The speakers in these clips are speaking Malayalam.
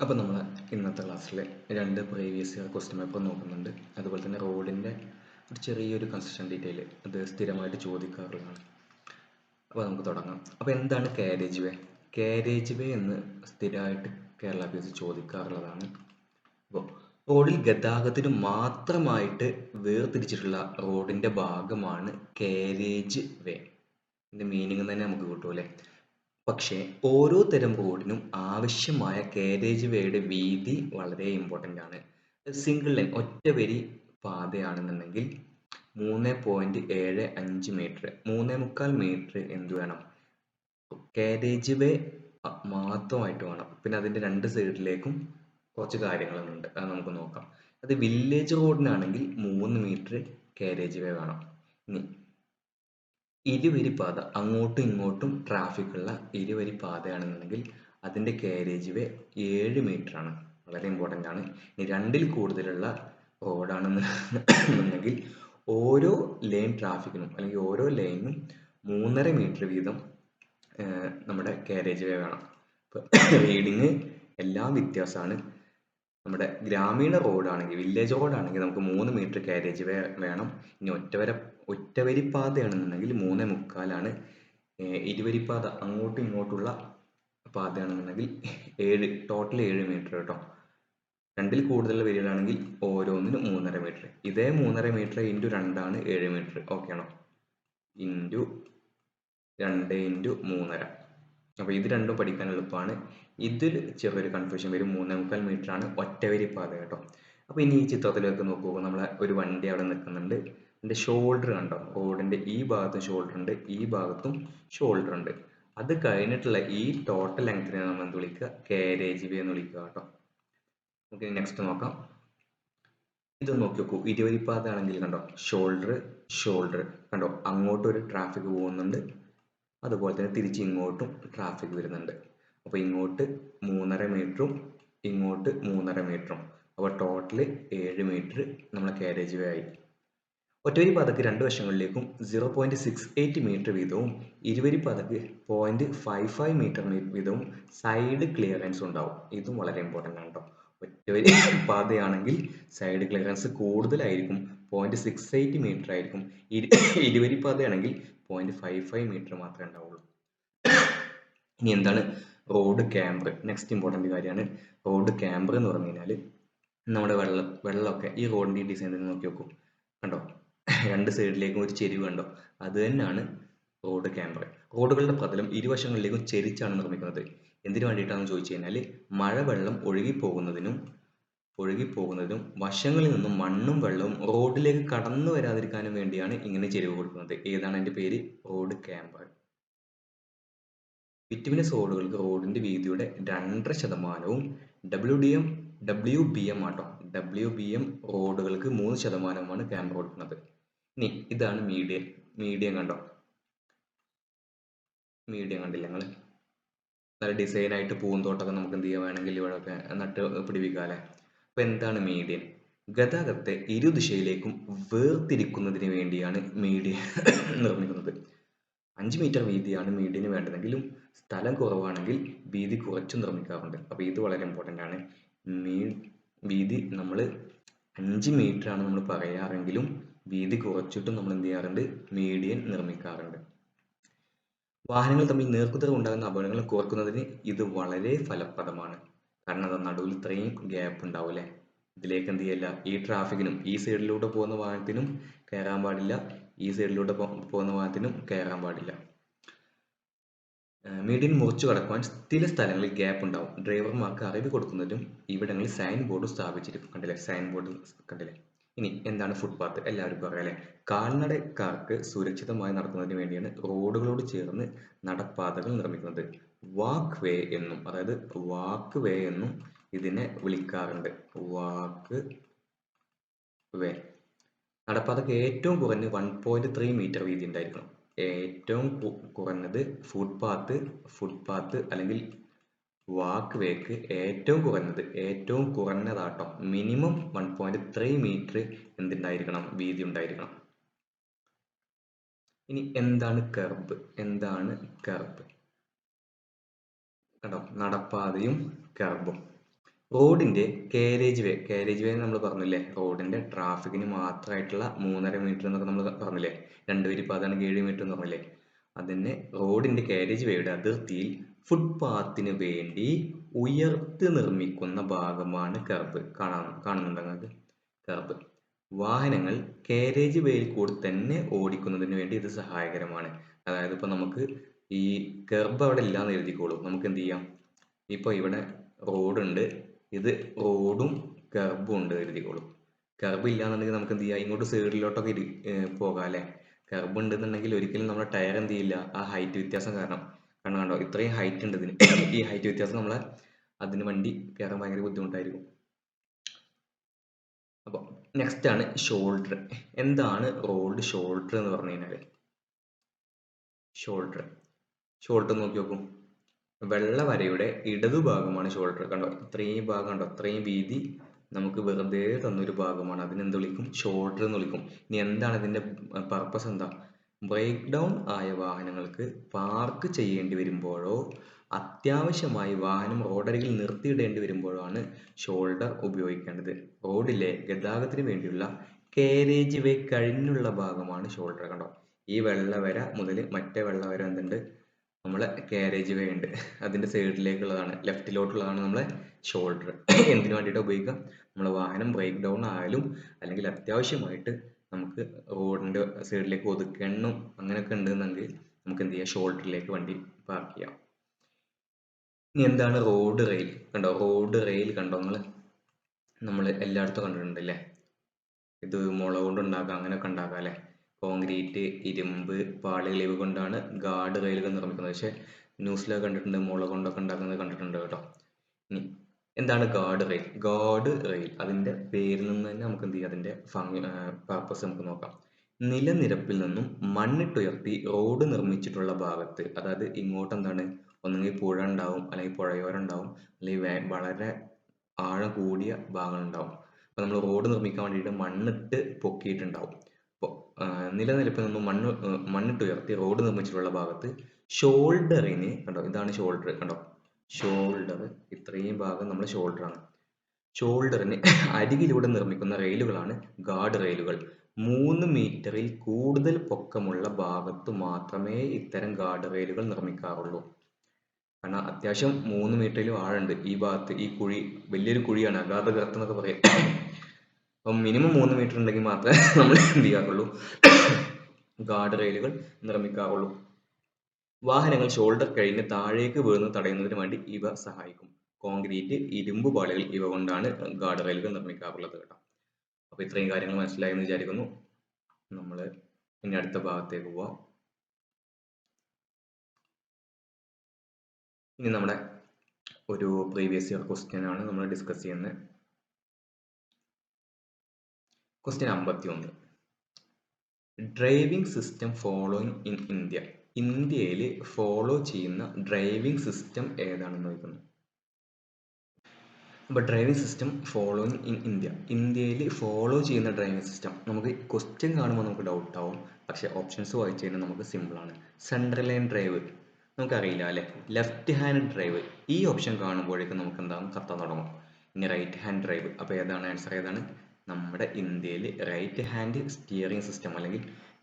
അപ്പോൾ നമ്മൾ ഇന്നത്തെ ക്ലാസ്സിൽ രണ്ട് പ്രീവിയസ് ഇയർ ക്വസ്റ്റ്യൻ പേപ്പർ നോക്കുന്നുണ്ട്. അതുപോലെ തന്നെ റോഡിൻ്റെ ഒരു ചെറിയൊരു കൺസ്ട്രക്ഷൻ ഡീറ്റെയിൽ അത് സ്ഥിരമായിട്ട് ചോദിക്കാറുള്ളതാണ്. അപ്പോൾ നമുക്ക് തുടങ്ങാം. അപ്പോൾ എന്താണ് കാരേജ് വേ? കാരേജ് വേ എന്ന് സ്ഥിരമായിട്ട് കേരള പി എസ് സി ചോദിക്കാറുള്ളതാണ്. അപ്പോൾ റോഡിൽ ഗതാഗതത്തിന് മാത്രമായിട്ട് വേർതിരിച്ചിട്ടുള്ള റോഡിൻ്റെ ഭാഗമാണ് കാരേജ് വേ. ഇതിൻ്റെ മീനിങ് തന്നെ നമുക്ക് കിട്ടൂലേ. പക്ഷേ ഓരോ തരം റോഡിനും ആവശ്യമായ കാരേജ് വേയുടെ വീതി വളരെ ഇമ്പോർട്ടൻ്റ് ആണ്. സിംഗിൾ ലൈൻ ഒറ്റ വരി പാതയാണെന്നുണ്ടെങ്കിൽ 3.75 മീറ്റർ 3.25 മീറ്റർ എന്ത് വേണം? കാരേജ് വേ മാത്രമായിട്ട് വേണം. പിന്നെ അതിൻ്റെ രണ്ട് സൈഡിലേക്കും കുറച്ച് കാര്യങ്ങളുണ്ട്, അത് നമുക്ക് നോക്കാം. അത് വില്ലേജ് റോഡിനാണെങ്കിൽ 3 മീറ്റർ കാരേജ് വേ വേണം. ഇനി ഇരുവരി പാത അങ്ങോട്ടും ഇങ്ങോട്ടും ട്രാഫിക് ഉള്ള ഇരുവരി പാതയാണെന്നുണ്ടെങ്കിൽ അതിൻ്റെ കാരേജ് വേ 7 മീറ്റർ ആണ്. വളരെ ഇമ്പോർട്ടൻ്റ് ആണ്. ഇനി രണ്ടിൽ കൂടുതലുള്ള റോഡാണെന്നുണ്ടെങ്കിൽ ഓരോ ലൈൻ ട്രാഫിക്കിനും അല്ലെങ്കിൽ ഓരോ ലൈനും 3.5 മീറ്റർ വീതം നമ്മുടെ കാരേജ് വേ വേണം. റീഡിങ് എല്ലാം വ്യത്യാസമാണ്. നമ്മുടെ ഗ്രാമീണ റോഡാണെങ്കിൽ വില്ലേജ് റോഡാണെങ്കിൽ നമുക്ക് 3 മീറ്റർ കാരേജ് വേ വേണം. ഇനി ഒറ്റവരിപ്പാതയാണെന്നുണ്ടെങ്കിൽ 3.25 ഇരുവരിപ്പാത അങ്ങോട്ടും ഇങ്ങോട്ടുള്ള പാതയാണെന്നുണ്ടെങ്കിൽ 7 ടോട്ടൽ 7 മീറ്റർ കേട്ടോ. രണ്ടിൽ കൂടുതൽ വരികയാണെങ്കിൽ ഓരോന്നിനും 3.5 മീറ്റർ. ഇതേ 3.5 മീറ്റർ ഇൻറ്റു 2 7 മീറ്റർ. ഓക്കെ ആണോ? Into 2 into 3.5. അപ്പോൾ ഇത് രണ്ടും പഠിക്കാൻ എളുപ്പമാണ്. ഇതിൽ ചെറിയൊരു കൺഫ്യൂഷൻ വരും. 3.25 മീറ്റർ ആണ് ഒറ്റവരി പാത കേട്ടോ. അപ്പോൾ ഇനി ഈ ചിത്രത്തിലേക്ക് നോക്കൂ. നമ്മളെ ഒരു വണ്ടി അവിടെ നിൽക്കുന്നുണ്ട്. അതിൻ്റെ ഷോൾഡർ കണ്ടോ? റോഡിൻ്റെ ഈ ഭാഗത്തും ഷോൾഡർ ഉണ്ട്, ഈ ഭാഗത്തും ഷോൾഡർ ഉണ്ട്. അത് കഴിഞ്ഞിട്ടുള്ള ഈ ടോട്ടൽ ലെങ്ത്തിനെ നമ്മൾ എന്ത് വിളിക്കുക? കാരേജ് വേ എന്ന് വിളിക്കുക കേട്ടോ. നമുക്ക് നെക്സ്റ്റ് നോക്കാം. ഇത് നോക്കി നോക്കൂ. ഇരുവരിപ്പാത ആണെങ്കിൽ കണ്ടോ? ഷോൾഡർ കണ്ടോ? അങ്ങോട്ടൊരു ട്രാഫിക് പോകുന്നുണ്ട്, അതുപോലെ തന്നെ തിരിച്ച് ഇങ്ങോട്ടും ട്രാഫിക് വരുന്നുണ്ട്. അപ്പോൾ ഇങ്ങോട്ട് 3.5 മീറ്ററും ഇങ്ങോട്ട് 3.5 മീറ്ററും. അപ്പോൾ ടോട്ടൽ 7 മീറ്റർ നമ്മളെ കാരേജ് വേ ആയി. ഒറ്റവരി പാതയ്ക്ക് രണ്ട് വശങ്ങളിലേക്കും 0.68 മീറ്റർ വീതവും ഇരുവരി പാതയ്ക്ക് 0.55 മീറ്റർ വീതവും സൈഡ് ക്ലിയറൻസ് ഉണ്ടാവും. ഇതും വളരെ ഇമ്പോർട്ടൻ്റ് ആണ് കേട്ടോ. ഒറ്റവരി പാതയാണെങ്കിൽ സൈഡ് ക്ലിയറൻസ് കൂടുതലായിരിക്കും, 0.68 മീറ്റർ ആയിരിക്കും. ഇരുവരി പാതയാണെങ്കിൽ 0.55 മീറ്റർ മാത്രമേ ഉണ്ടാവുള്ളൂ. ഇനി എന്താണ് റോഡ് ക്യാമ്പർ? നെക്സ്റ്റ് ഇമ്പോർട്ടൻ്റ് കാര്യമാണ്. റോഡ് ക്യാമ്പർ എന്ന് പറഞ്ഞു കഴിഞ്ഞാൽ നമ്മുടെ വെള്ളമൊക്കെ ഈ റോഡിൻ്റെ ഈ ഡിസൈൻ തന്നെ നോക്കി നോക്കൂ. കണ്ടോ? രണ്ട് സൈഡിലേക്കും ഒരു ചെരിവ് കണ്ടോ? അത് തന്നെയാണ് റോഡ് ക്യാമ്പർ. റോഡുകളുടെ പ്രതലം ഇരുവശങ്ങളിലേക്കും ചെരിച്ചാണ് നിർമ്മിക്കുന്നത്. എന്തിനു വേണ്ടിയിട്ടാണെന്ന് ചോദിച്ചു കഴിഞ്ഞാൽ മഴവെള്ളം ഒഴുകിപ്പോകുന്നതിനും വശങ്ങളിൽ നിന്നും മണ്ണും വെള്ളവും റോഡിലേക്ക് കടന്നു വരാതിരിക്കാനും വേണ്ടിയാണ് ഇങ്ങനെ ചെരിവ് കൊടുക്കുന്നത്. ഏതാണ് അതിൻ്റെ പേര്? Road camper. ബിറ്റുമിനസ് റോഡുകൾക്ക് റോഡിന്റെ വീതിയുടെ 2.5%, WBM ആട്ടോ. WBM റോഡുകൾക്ക് 3%മാണ് ക്യാമ്പർ കൊടുക്കുന്നത്. ഇനി ഇതാണ് മീഡിയം കണ്ടോ? മീഡിയം കണ്ടില്ല നിങ്ങൾ? നല്ല ഡിസൈനായിട്ട് പൂന്തോട്ടമൊക്കെ നമുക്ക് എന്ത് ചെയ്യാൻ വേണമെങ്കിൽ ഇവിടെ നട്ട് പിടിപ്പിക്കാമല്ലേ. അപ്പോൾ എന്താണ് മീഡിയൻ? ഗതാഗതത്തെ ഇരുദിശയിലേക്കും വേർതിരിക്കുന്നതിന് വേണ്ടിയാണ് മീഡിയൻ നിർമ്മിക്കുന്നത്. 5 മീറ്റർ വീതിയാണ് മീഡിയന് വേണ്ടതെങ്കിലും സ്ഥലം കുറവാണെങ്കിൽ വീതി കുറച്ച് നിർമ്മിക്കാറുണ്ട്. അപ്പോൾ ഇത് വളരെ ഇമ്പോർട്ടൻ്റ് ആണ്. വീതി നമ്മൾ 5 മീറ്റർ ആണ് നമ്മൾ പറയാറെങ്കിലും വീതി കുറച്ചിട്ടും നമ്മൾ എന്ത് ചെയ്യാറുണ്ട്? മീഡിയൻ നിർമ്മിക്കാറുണ്ട്. വാഹനങ്ങൾ തമ്മിൽ നേർക്കുതിർ ഉണ്ടാകുന്ന അപകടങ്ങൾ കുറക്കുന്നതിന് ഇത് വളരെ ഫലപ്രദമാണ്. കാരണം അത് നടുവിൽ ഇത്രയും ഗ്യാപ്പ് ഉണ്ടാവും അല്ലേ. ഇതിലേക്ക് എന്ത് ചെയ്യില്ല, ഈ ട്രാഫിക്കിനും ഈ സൈഡിലൂടെ പോകുന്ന വാഹനത്തിനും കയറാൻ പാടില്ല, ഈ സൈഡിലൂടെ പോകുന്ന വാഹനത്തിനും കയറാൻ പാടില്ല. മീഡിയൻ മുറിച്ചു കടക്കുവാൻ ചില സ്ഥലങ്ങളിൽ ഗ്യാപ്പ് ഉണ്ടാവും. ഡ്രൈവർമാർക്ക് അറിവ് കൊടുക്കുന്നതിനും ഇവിടങ്ങളിൽ സൈൻ ബോർഡ് സ്ഥാപിച്ചിരിക്കും. കണ്ടില്ലേ? സൈൻ ബോർഡ് കണ്ടില്ലേ? ഇനി എന്താണ് ഫുട്പാത്ത്? എല്ലാവർക്കും അറിയാം അല്ലേ. കാൽനടക്കാർക്ക് സുരക്ഷിതമായി നടക്കുന്നതിന് വേണ്ടിയാണ് റോഡുകളോട് ചേർന്ന് നടപ്പാതകൾ നിർമ്മിക്കുന്നത്. വാക്ക് വേ എന്നും, അതായത് വാക്ക് വേ എന്നും ഇതിനെ വിളിക്കാറുണ്ട്. വാക്ക് വേ. നടപ്പാതയ്ക്ക് ഏറ്റവും കുറഞ്ഞ് 1.3 മീറ്റർ വീതി ഉണ്ടായിരിക്കണം. ഏറ്റവും കുറഞ്ഞത് ഫുട്പാത്ത് അല്ലെങ്കിൽ വാക്ക് വേക്ക് ഏറ്റവും കുറഞ്ഞതാട്ടോ മിനിമം 1.3 മീറ്റർ എന്തുണ്ടായിരിക്കണം? വീതി ഉണ്ടായിരിക്കണം. ഇനി എന്താണ് കർബ്? കണ്ടോ? നടപ്പാതയും കർബും. റോഡിന്റെ കാരേജ് വേ നമ്മൾ പറഞ്ഞില്ലേ, റോഡിന്റെ ട്രാഫിക്കിന് മാത്രമായിട്ടുള്ള 3.5 മീറ്റർ എന്നൊക്കെ നമ്മൾ പറഞ്ഞില്ലേ, 2 വരിപ്പാതയാണെങ്കിൽ 7 മീറ്റർ എന്ന് പറഞ്ഞില്ലേ. അതിന് റോഡിന്റെ കാരേജ് വേയുടെ അതിർത്തിയിൽ ഫുട്പാത്തിന് വേണ്ടി ഉയർത്തി നിർമ്മിക്കുന്ന ഭാഗമാണ് കർബ്. കാണുന്നുണ്ടോ നിങ്ങൾക്ക്? കർബ്. വാഹനങ്ങൾ കാരേജ് വേയിൽ കൂടി തന്നെ ഓടിക്കുന്നതിന് വേണ്ടി ഇത് സഹായകരമാണ്. അതായത് ഇപ്പൊ നമുക്ക് ഈ കർബ് അവിടെ ഇല്ലാന്ന് എഴുതിക്കോളൂ. നമുക്ക് എന്ത് ചെയ്യാം, ഇപ്പൊ ഇവിടെ റോഡുണ്ട്, ഇത് റോഡും കർബും ഉണ്ട് എഴുതിക്കോളൂ. കർബ് ഇല്ലാന്നുണ്ടെങ്കിൽ നമുക്ക് എന്ത് ചെയ്യാം, ഇങ്ങോട്ട് സൈഡിലോട്ടൊക്കെ പോകാം അല്ലെ. കർബ് ഉണ്ടെന്നുണ്ടെങ്കിൽ ഒരിക്കലും നമ്മുടെ ടയർ എന്ത് ചെയ്യില്ല, ആ ഹൈറ്റ് വ്യത്യാസം കാരണം. കണ്ടോ ഇത്രയും ഹൈറ്റ് ഉണ്ട് ഇതിന്. ഈ ഹൈറ്റ് വ്യത്യാസം നമ്മളെ അതിന് വണ്ടി കയറാൻ ഭയങ്കര ബുദ്ധിമുട്ടായിരിക്കും. അപ്പൊ നെക്സ്റ്റ് ആണ് ഷോൾഡർ. എന്താണ് റോഡ് ഷോൾഡർ എന്ന് പറഞ്ഞു കഴിഞ്ഞാല്, ഷോൾഡർ നോക്കി നോക്കൂ. വെള്ള വരയുടെ ഇടതുഭാഗമാണ് ഷോൾഡർ. കണ്ടോ ഇത്രയും ഭാഗം കണ്ടോ, ഇത്രയും വീതി നമുക്ക് വെറുതെ തന്നൊരു ഭാഗമാണ്. അതിനെന്ത് വിളിക്കും? ഷോൾഡർ എന്ന് വിളിക്കും. ഇനി എന്താണ് ഇതിന്റെ പർപ്പസ്? എന്താ? ബ്രേക്ക് ഡൗൺ ആയ വാഹനങ്ങൾക്ക് പാർക്ക് ചെയ്യേണ്ടി വരുമ്പോഴോ അത്യാവശ്യമായി വാഹനം റോഡരികിൽ നിർത്തിയിടേണ്ടി വരുമ്പോഴോ ആണ് ഷോൾഡർ ഉപയോഗിക്കേണ്ടത്. റോഡിലെ ഗതാഗതത്തിന് വേണ്ടിയുള്ള കാരേജ് വേ കഴിഞ്ഞുള്ള ഭാഗമാണ് ഷോൾഡർ. കണ്ടോ ഈ വെള്ള വര മുതൽ മറ്റേ വെള്ള വര എന്തുണ്ട്, നമ്മളെ കാരേജ് വേ ഉണ്ട്, അതിന്റെ സൈഡിലേക്കുള്ളതാണ്, ലെഫ്റ്റിലോട്ടുള്ളതാണ് നമ്മളെ ഷോൾഡർ. എന്തിനു വേണ്ടിയിട്ടാണ് ഉപയോഗിക്കുക? നമ്മളെ വാഹനം ബ്രേക്ക് ഡൗൺ ആയാലും അല്ലെങ്കിൽ അത്യാവശ്യമായിട്ട് നമുക്ക് റോഡിന്റെ സൈഡിലേക്ക് ഒതുക്കണം അങ്ങനെയൊക്കെ ഉണ്ടെന്നെങ്കിൽ നമുക്ക് എന്ത് ചെയ്യാം, ഷോൾഡറിലേക്ക് വണ്ടി പാർക്ക് ചെയ്യാം. ഇനി എന്താണ് റോഡ് റെയിൽ? കണ്ടോ റോഡ് റെയിൽ കണ്ടോ നമ്മൾ എല്ലായിടത്തും കണ്ടിട്ടുണ്ടല്ലേ. ഇത് മുള കൊണ്ട് ഉണ്ടാക്കാം, അങ്ങനെയൊക്കെ ഉണ്ടാക്കാം അല്ലെ. കോൺക്രീറ്റ്, ഇരുമ്പ് പാളികൾ ഇവ കൊണ്ടാണ് ഗാർഡ് റെയിലുകൾ നിർമ്മിക്കുന്നത്. പക്ഷെ ന്യൂസിലൊക്കെ കണ്ടിട്ടുണ്ട് മുള കൊണ്ടൊക്കെ ഉണ്ടാക്കുന്നത് കണ്ടിട്ടുണ്ട് കേട്ടോ. ഇനി എന്താണ് ഗാർഡ് റെയിൽ? ഗാർഡ് റെയിൽ അതിന്റെ പേരിൽ നിന്ന് തന്നെ നമുക്ക് എന്ത് ചെയ്യാം, അതിന്റെ പർപ്പസ് നമുക്ക് നോക്കാം. നിലനിരപ്പിൽ നിന്നും മണ്ണിട്ടുയർത്തി റോഡ് നിർമ്മിച്ചിട്ടുള്ള ഭാഗത്ത്, അതായത് ഇങ്ങോട്ട് എന്താണ്, ഒന്നുകിൽ പുഴ ഉണ്ടാവും, അല്ലെങ്കിൽ പുഴയോരം ഉണ്ടാവും, അല്ലെങ്കിൽ വളരെ ആഴം കൂടിയ ഭാഗങ്ങൾ ഉണ്ടാവും. അപ്പൊ നമ്മൾ റോഡ് നിർമ്മിക്കാൻ വേണ്ടിയിട്ട് മണ്ണിട്ട് പൊക്കിയിട്ടുണ്ടാവും. അപ്പോൾ നിലനിരപ്പിൽ നിന്നും മണ്ണിട്ടുയർത്തി റോഡ് നിർമ്മിച്ചിട്ടുള്ള ഭാഗത്ത് ഷോൾഡറിന്, കണ്ടോ ഇതാണ് ഷോൾഡർ, കണ്ടോ ഷോൾഡർ, ഇത്രയും ഭാഗം നമ്മുടെ ഷോൾഡർ ആണ്. ഷോൾഡറിന് അരികിലൂടെ നിർമ്മിക്കുന്ന റെയിലുകളാണ് ഗാർഡ് റെയിലുകൾ. 3 മീറ്ററിൽ കൂടുതൽ പൊക്കമുള്ള ഭാഗത്തു മാത്രമേ ഇത്തരം ഗാർഡ് റെയിലുകൾ നിർമ്മിക്കാറുള്ളൂ. കാരണം അത്യാവശ്യം 3 മീറ്ററിലും ആഴമുണ്ട് ഈ ഭാഗത്ത്. ഈ കുഴി വലിയൊരു കുഴിയാണ്, അഗാധ ഗർത്തം എന്നൊക്കെ പറയും. അപ്പം മിനിമം 3 മീറ്റർ ഉണ്ടെങ്കിൽ മാത്രമേ നമ്മൾ എന്ത് ചെയ്യാറുള്ളൂ, ഗാർഡ് റെയിലുകൾ നിർമ്മിക്കാറുള്ളൂ. വാഹനങ്ങൾ ഷോൾഡർ കഴിഞ്ഞ് താഴേക്ക് വീഴുന്നത് തടയുന്നതിന് വേണ്ടി ഇവ സഹായിക്കും. കോൺക്രീറ്റ്, ഇരുമ്പ് പാളികൾ ഇവ കൊണ്ടാണ് ഗാർഡ് റെയിലുകൾ നിർമ്മിക്കാറുള്ളത് കേട്ടോ. അപ്പൊ ഇത്രയും കാര്യങ്ങൾ മനസ്സിലായെന്ന് വിചാരിക്കുന്നു. നമ്മൾ ഇനി അടുത്ത ഭാഗത്തേക്ക് പോവാം. ഇനി നമ്മുടെ ഒരു പ്രീവിയസ് ഇയർ ക്വസ്റ്റ്യൻ ആണ് നമ്മൾ ഡിസ്കസ് ചെയ്യുന്നത്. Question 51. Driving system following in India. ഇന്ത്യയിൽ ഫോളോ ചെയ്യുന്ന ഡ്രൈവിംഗ് സിസ്റ്റം ഏതാണെന്ന് നോക്കുന്നു. അപ്പോൾ driving system following in India, ഇന്ത്യയിൽ ഫോളോ ചെയ്യുന്ന ഡ്രൈവിംഗ് സിസ്റ്റം. നമുക്ക് ക്വസ്റ്റ്യൻ കാണുമ്പോൾ നമുക്ക് ഡൗട്ട് ആവും, പക്ഷേ ഓപ്ഷൻസ് വായിച്ചു കഴിഞ്ഞാൽ നമുക്ക് സിമ്പിൾ ആണ്. സെൻട്രൽ ലൈൻ ഡ്രൈവ് നമുക്കറിയില്ല അല്ലെ. ലെഫ്റ്റ് ഹാൻഡ് ഡ്രൈവ്, ഈ ഓപ്ഷൻ കാണുമ്പോഴേക്കും നമുക്ക് എന്താകും, കത്താൻ തുടങ്ങും. ഇനി റൈറ്റ് ഹാൻഡ് ഡ്രൈവ്, അപ്പോൾ ഏതാണ് ആൻസർ? ഏതാണ്? നമ്മുടെ ഇന്ത്യയിൽ റൈറ്റ് ഹാൻഡ് സ്റ്റിയറിംഗ് സിസ്റ്റം അല്ലെങ്കിൽ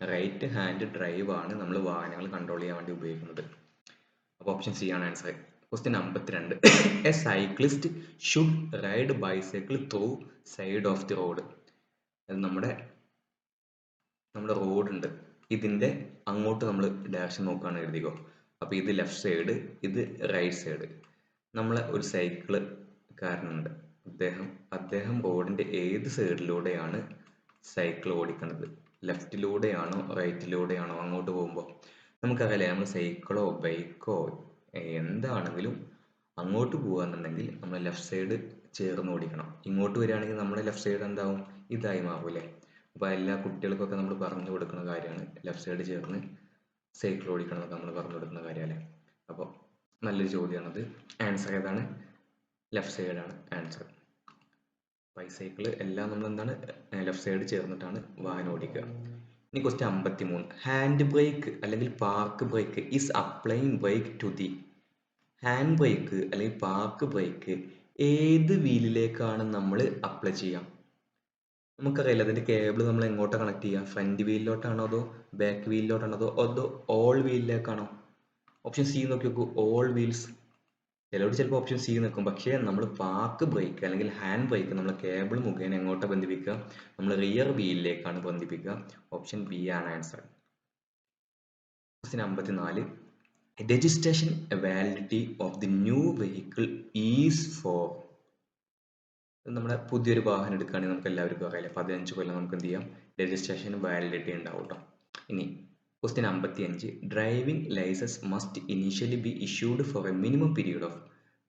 റൈറ്റ് ഹാൻഡ് ഡ്രൈവ് ആണ് നമ്മൾ വാഹനങ്ങൾ കൺട്രോൾ ചെയ്യാൻ വേണ്ടി ഉപയോഗിക്കുന്നത്. അപ്പോൾ ഓപ്ഷൻ സി ആണ് answer. Question 52. A cyclist should ride bicycle through side of the road. അത് നമ്മുടെ റോഡ് ഉണ്ട്, ഇതിന്റെ അങ്ങോട്ട് നമ്മൾ ഡയറക്ഷൻ നോക്കുകയാണ് എഴുതിക്കോ. അപ്പോൾ ഇത് ലെഫ്റ്റ് സൈഡ്, ഇത് റൈറ്റ് സൈഡ്. നമ്മളെ ഒരു സൈക്കിൾകാരനുണ്ട്, അദ്ദേഹം റോഡിന്റെ ഏത് സൈഡിലൂടെയാണ് സൈക്കിൾ ഓടിക്കുന്നത്? ലെഫ്റ്റിലൂടെയാണോ റൈറ്റിലൂടെയാണോ? അങ്ങോട്ട് പോകുമ്പോൾ നമുക്കറിയാലേ, നമ്മൾ സൈക്കിളോ ബൈക്കോ എന്താണെങ്കിലും അങ്ങോട്ട് പോകാന്നുണ്ടെങ്കിൽ നമ്മൾ ലെഫ്റ്റ് സൈഡ് ചേർന്ന് ഓടിക്കണം. ഇങ്ങോട്ട് വരികയാണെങ്കിൽ നമ്മുടെ ലെഫ്റ്റ് സൈഡ് എന്താവും, ഇതായി മാറൂലേ. അപ്പോൾ എല്ലാ കുട്ടികൾക്കൊക്കെ നമ്മൾ പറഞ്ഞു കൊടുക്കുന്ന കാര്യമാണ് ലെഫ്റ്റ് സൈഡ് ചേർന്ന് സൈക്കിൾ ഓടിക്കണം എന്നൊക്കെ നമ്മൾ പറഞ്ഞു കൊടുക്കുന്ന കാര്യമല്ലേ. അപ്പോൾ നല്ലൊരു ചോദ്യമാണത്. ആൻസർ ഏതാണ്? ലെഫ്റ്റ് സൈഡാണ് ആൻസർ. ബൈസൈക്കിൾ എല്ലാം നമ്മൾ എന്താണ്, ലെഫ്റ്റ് സൈഡ് ചേർന്നിട്ടാണ് വാഹനം ഓടിക്കുക. ഇനി ക്വസ്റ്റ്യൻ 53. ഹാൻഡ് ബ്രേക്ക് അല്ലെങ്കിൽ park brake is applying brake to the. Hand brake അല്ലെങ്കിൽ പാർക്ക് ബ്രേക്ക് ഏത് വീലിലേക്കാണ് നമ്മൾ അപ്ലൈ ചെയ്യുക? നമുക്കറിയില്ല അതിൻ്റെ കേബിൾ നമ്മൾ എങ്ങോട്ടാണ് കണക്ട് ചെയ്യുക? ഫ്രണ്ട് വീലിലോട്ടാണോ അതോ ബാക്ക് വീലിലോട്ടാണോ അതോ ഓൾ വീലിലേക്കാണോ? ഓപ്ഷൻ സി നോക്കി നോക്കൂ, ഓൾ വീൽസ്. ചിലരോട് ചിലപ്പോൾ ഓപ്ഷൻ സി നിൽക്കും, പക്ഷേ നമ്മൾ പാർക്ക് ബ്രേക്ക് അല്ലെങ്കിൽ ഹാൻഡ് ബ്രേക്ക് നമ്മൾ കേബിൾ മുഖേന എങ്ങോട്ടാണ് ബന്ധിപ്പിക്കുക? നമ്മൾ റിയർ വീലിലേക്കാണ് ബന്ധിപ്പിക്കുക. ഓപ്ഷൻ ബി ആണ് answer. Question 54. Registration validity of the new vehicle is for. നമ്മുടെ പുതിയൊരു വാഹനം എടുക്കുകയാണെങ്കിൽ നമുക്ക് എല്ലാവർക്കും അറിയാം 15 കൊല്ലം നമുക്ക് എന്ത് ചെയ്യാം, രജിസ്ട്രേഷൻ വാലിഡിറ്റി ഉണ്ടാവും കേട്ടോ. ഇനി question 55. Driving licence must initially be issued for a minimum period of.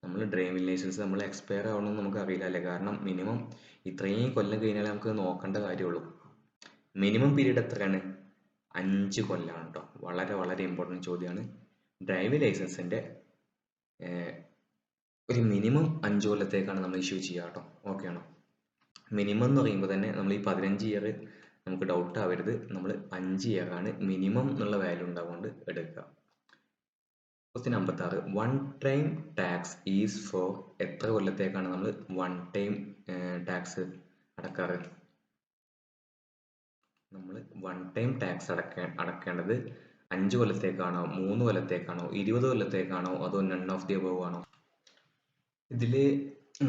നമ്മൾ ഡ്രൈവിംഗ് ലൈസൻസ് നമ്മൾ എക്സ്പയർ ആവണമെന്ന് നമുക്ക് അറിയില്ല അല്ലേ, കാരണം മിനിമം ഇത്രയും കൊല്ലം കഴിഞ്ഞാൽ നമുക്ക് നോക്കേണ്ട കാര്യമുള്ളൂ. മിനിമം പീരീഡ് എത്രയാണ്? 5 കൊല്ലമാണ് കേട്ടോ. വളരെ വളരെ ഇമ്പോർട്ടൻറ്റ് ചോദ്യമാണ്. ഡ്രൈവിംഗ് ലൈസൻസിൻ്റെ ഒരു മിനിമം 5 കൊല്ലത്തേക്കാണ് നമ്മൾ ഇഷ്യൂ ചെയ്യുക കേട്ടോ. ഓക്കെ ആണോ? മിനിമം എന്ന് പറയുമ്പോൾ തന്നെ നമ്മൾ ഈ 15 ഇയർ നമുക്ക് ഡൗട്ട് ആവരുത്, നമ്മൾ 5 ഇയർ ആണ് മിനിമം എന്നുള്ള വാല്യൂ ഉണ്ടാവുകൊണ്ട് എടുക്കുക. Question 56. One time tax is for. എത്ര കൊല്ലത്തേക്കാണ് നമ്മൾ വൺ ടൈം ടാക്സ് അടക്കാറ്? നമ്മൾ വൺ ടൈം ടാക്സ് അടക്കേണ്ടത് 5 കൊല്ലത്തേക്കാണോ, 3 കൊല്ലത്തേക്കാണോ, 20 കൊല്ലത്തേക്കാണോ, അതോ നൺ ഓഫ് ദി അബവ് ആണോ? ഇതിൽ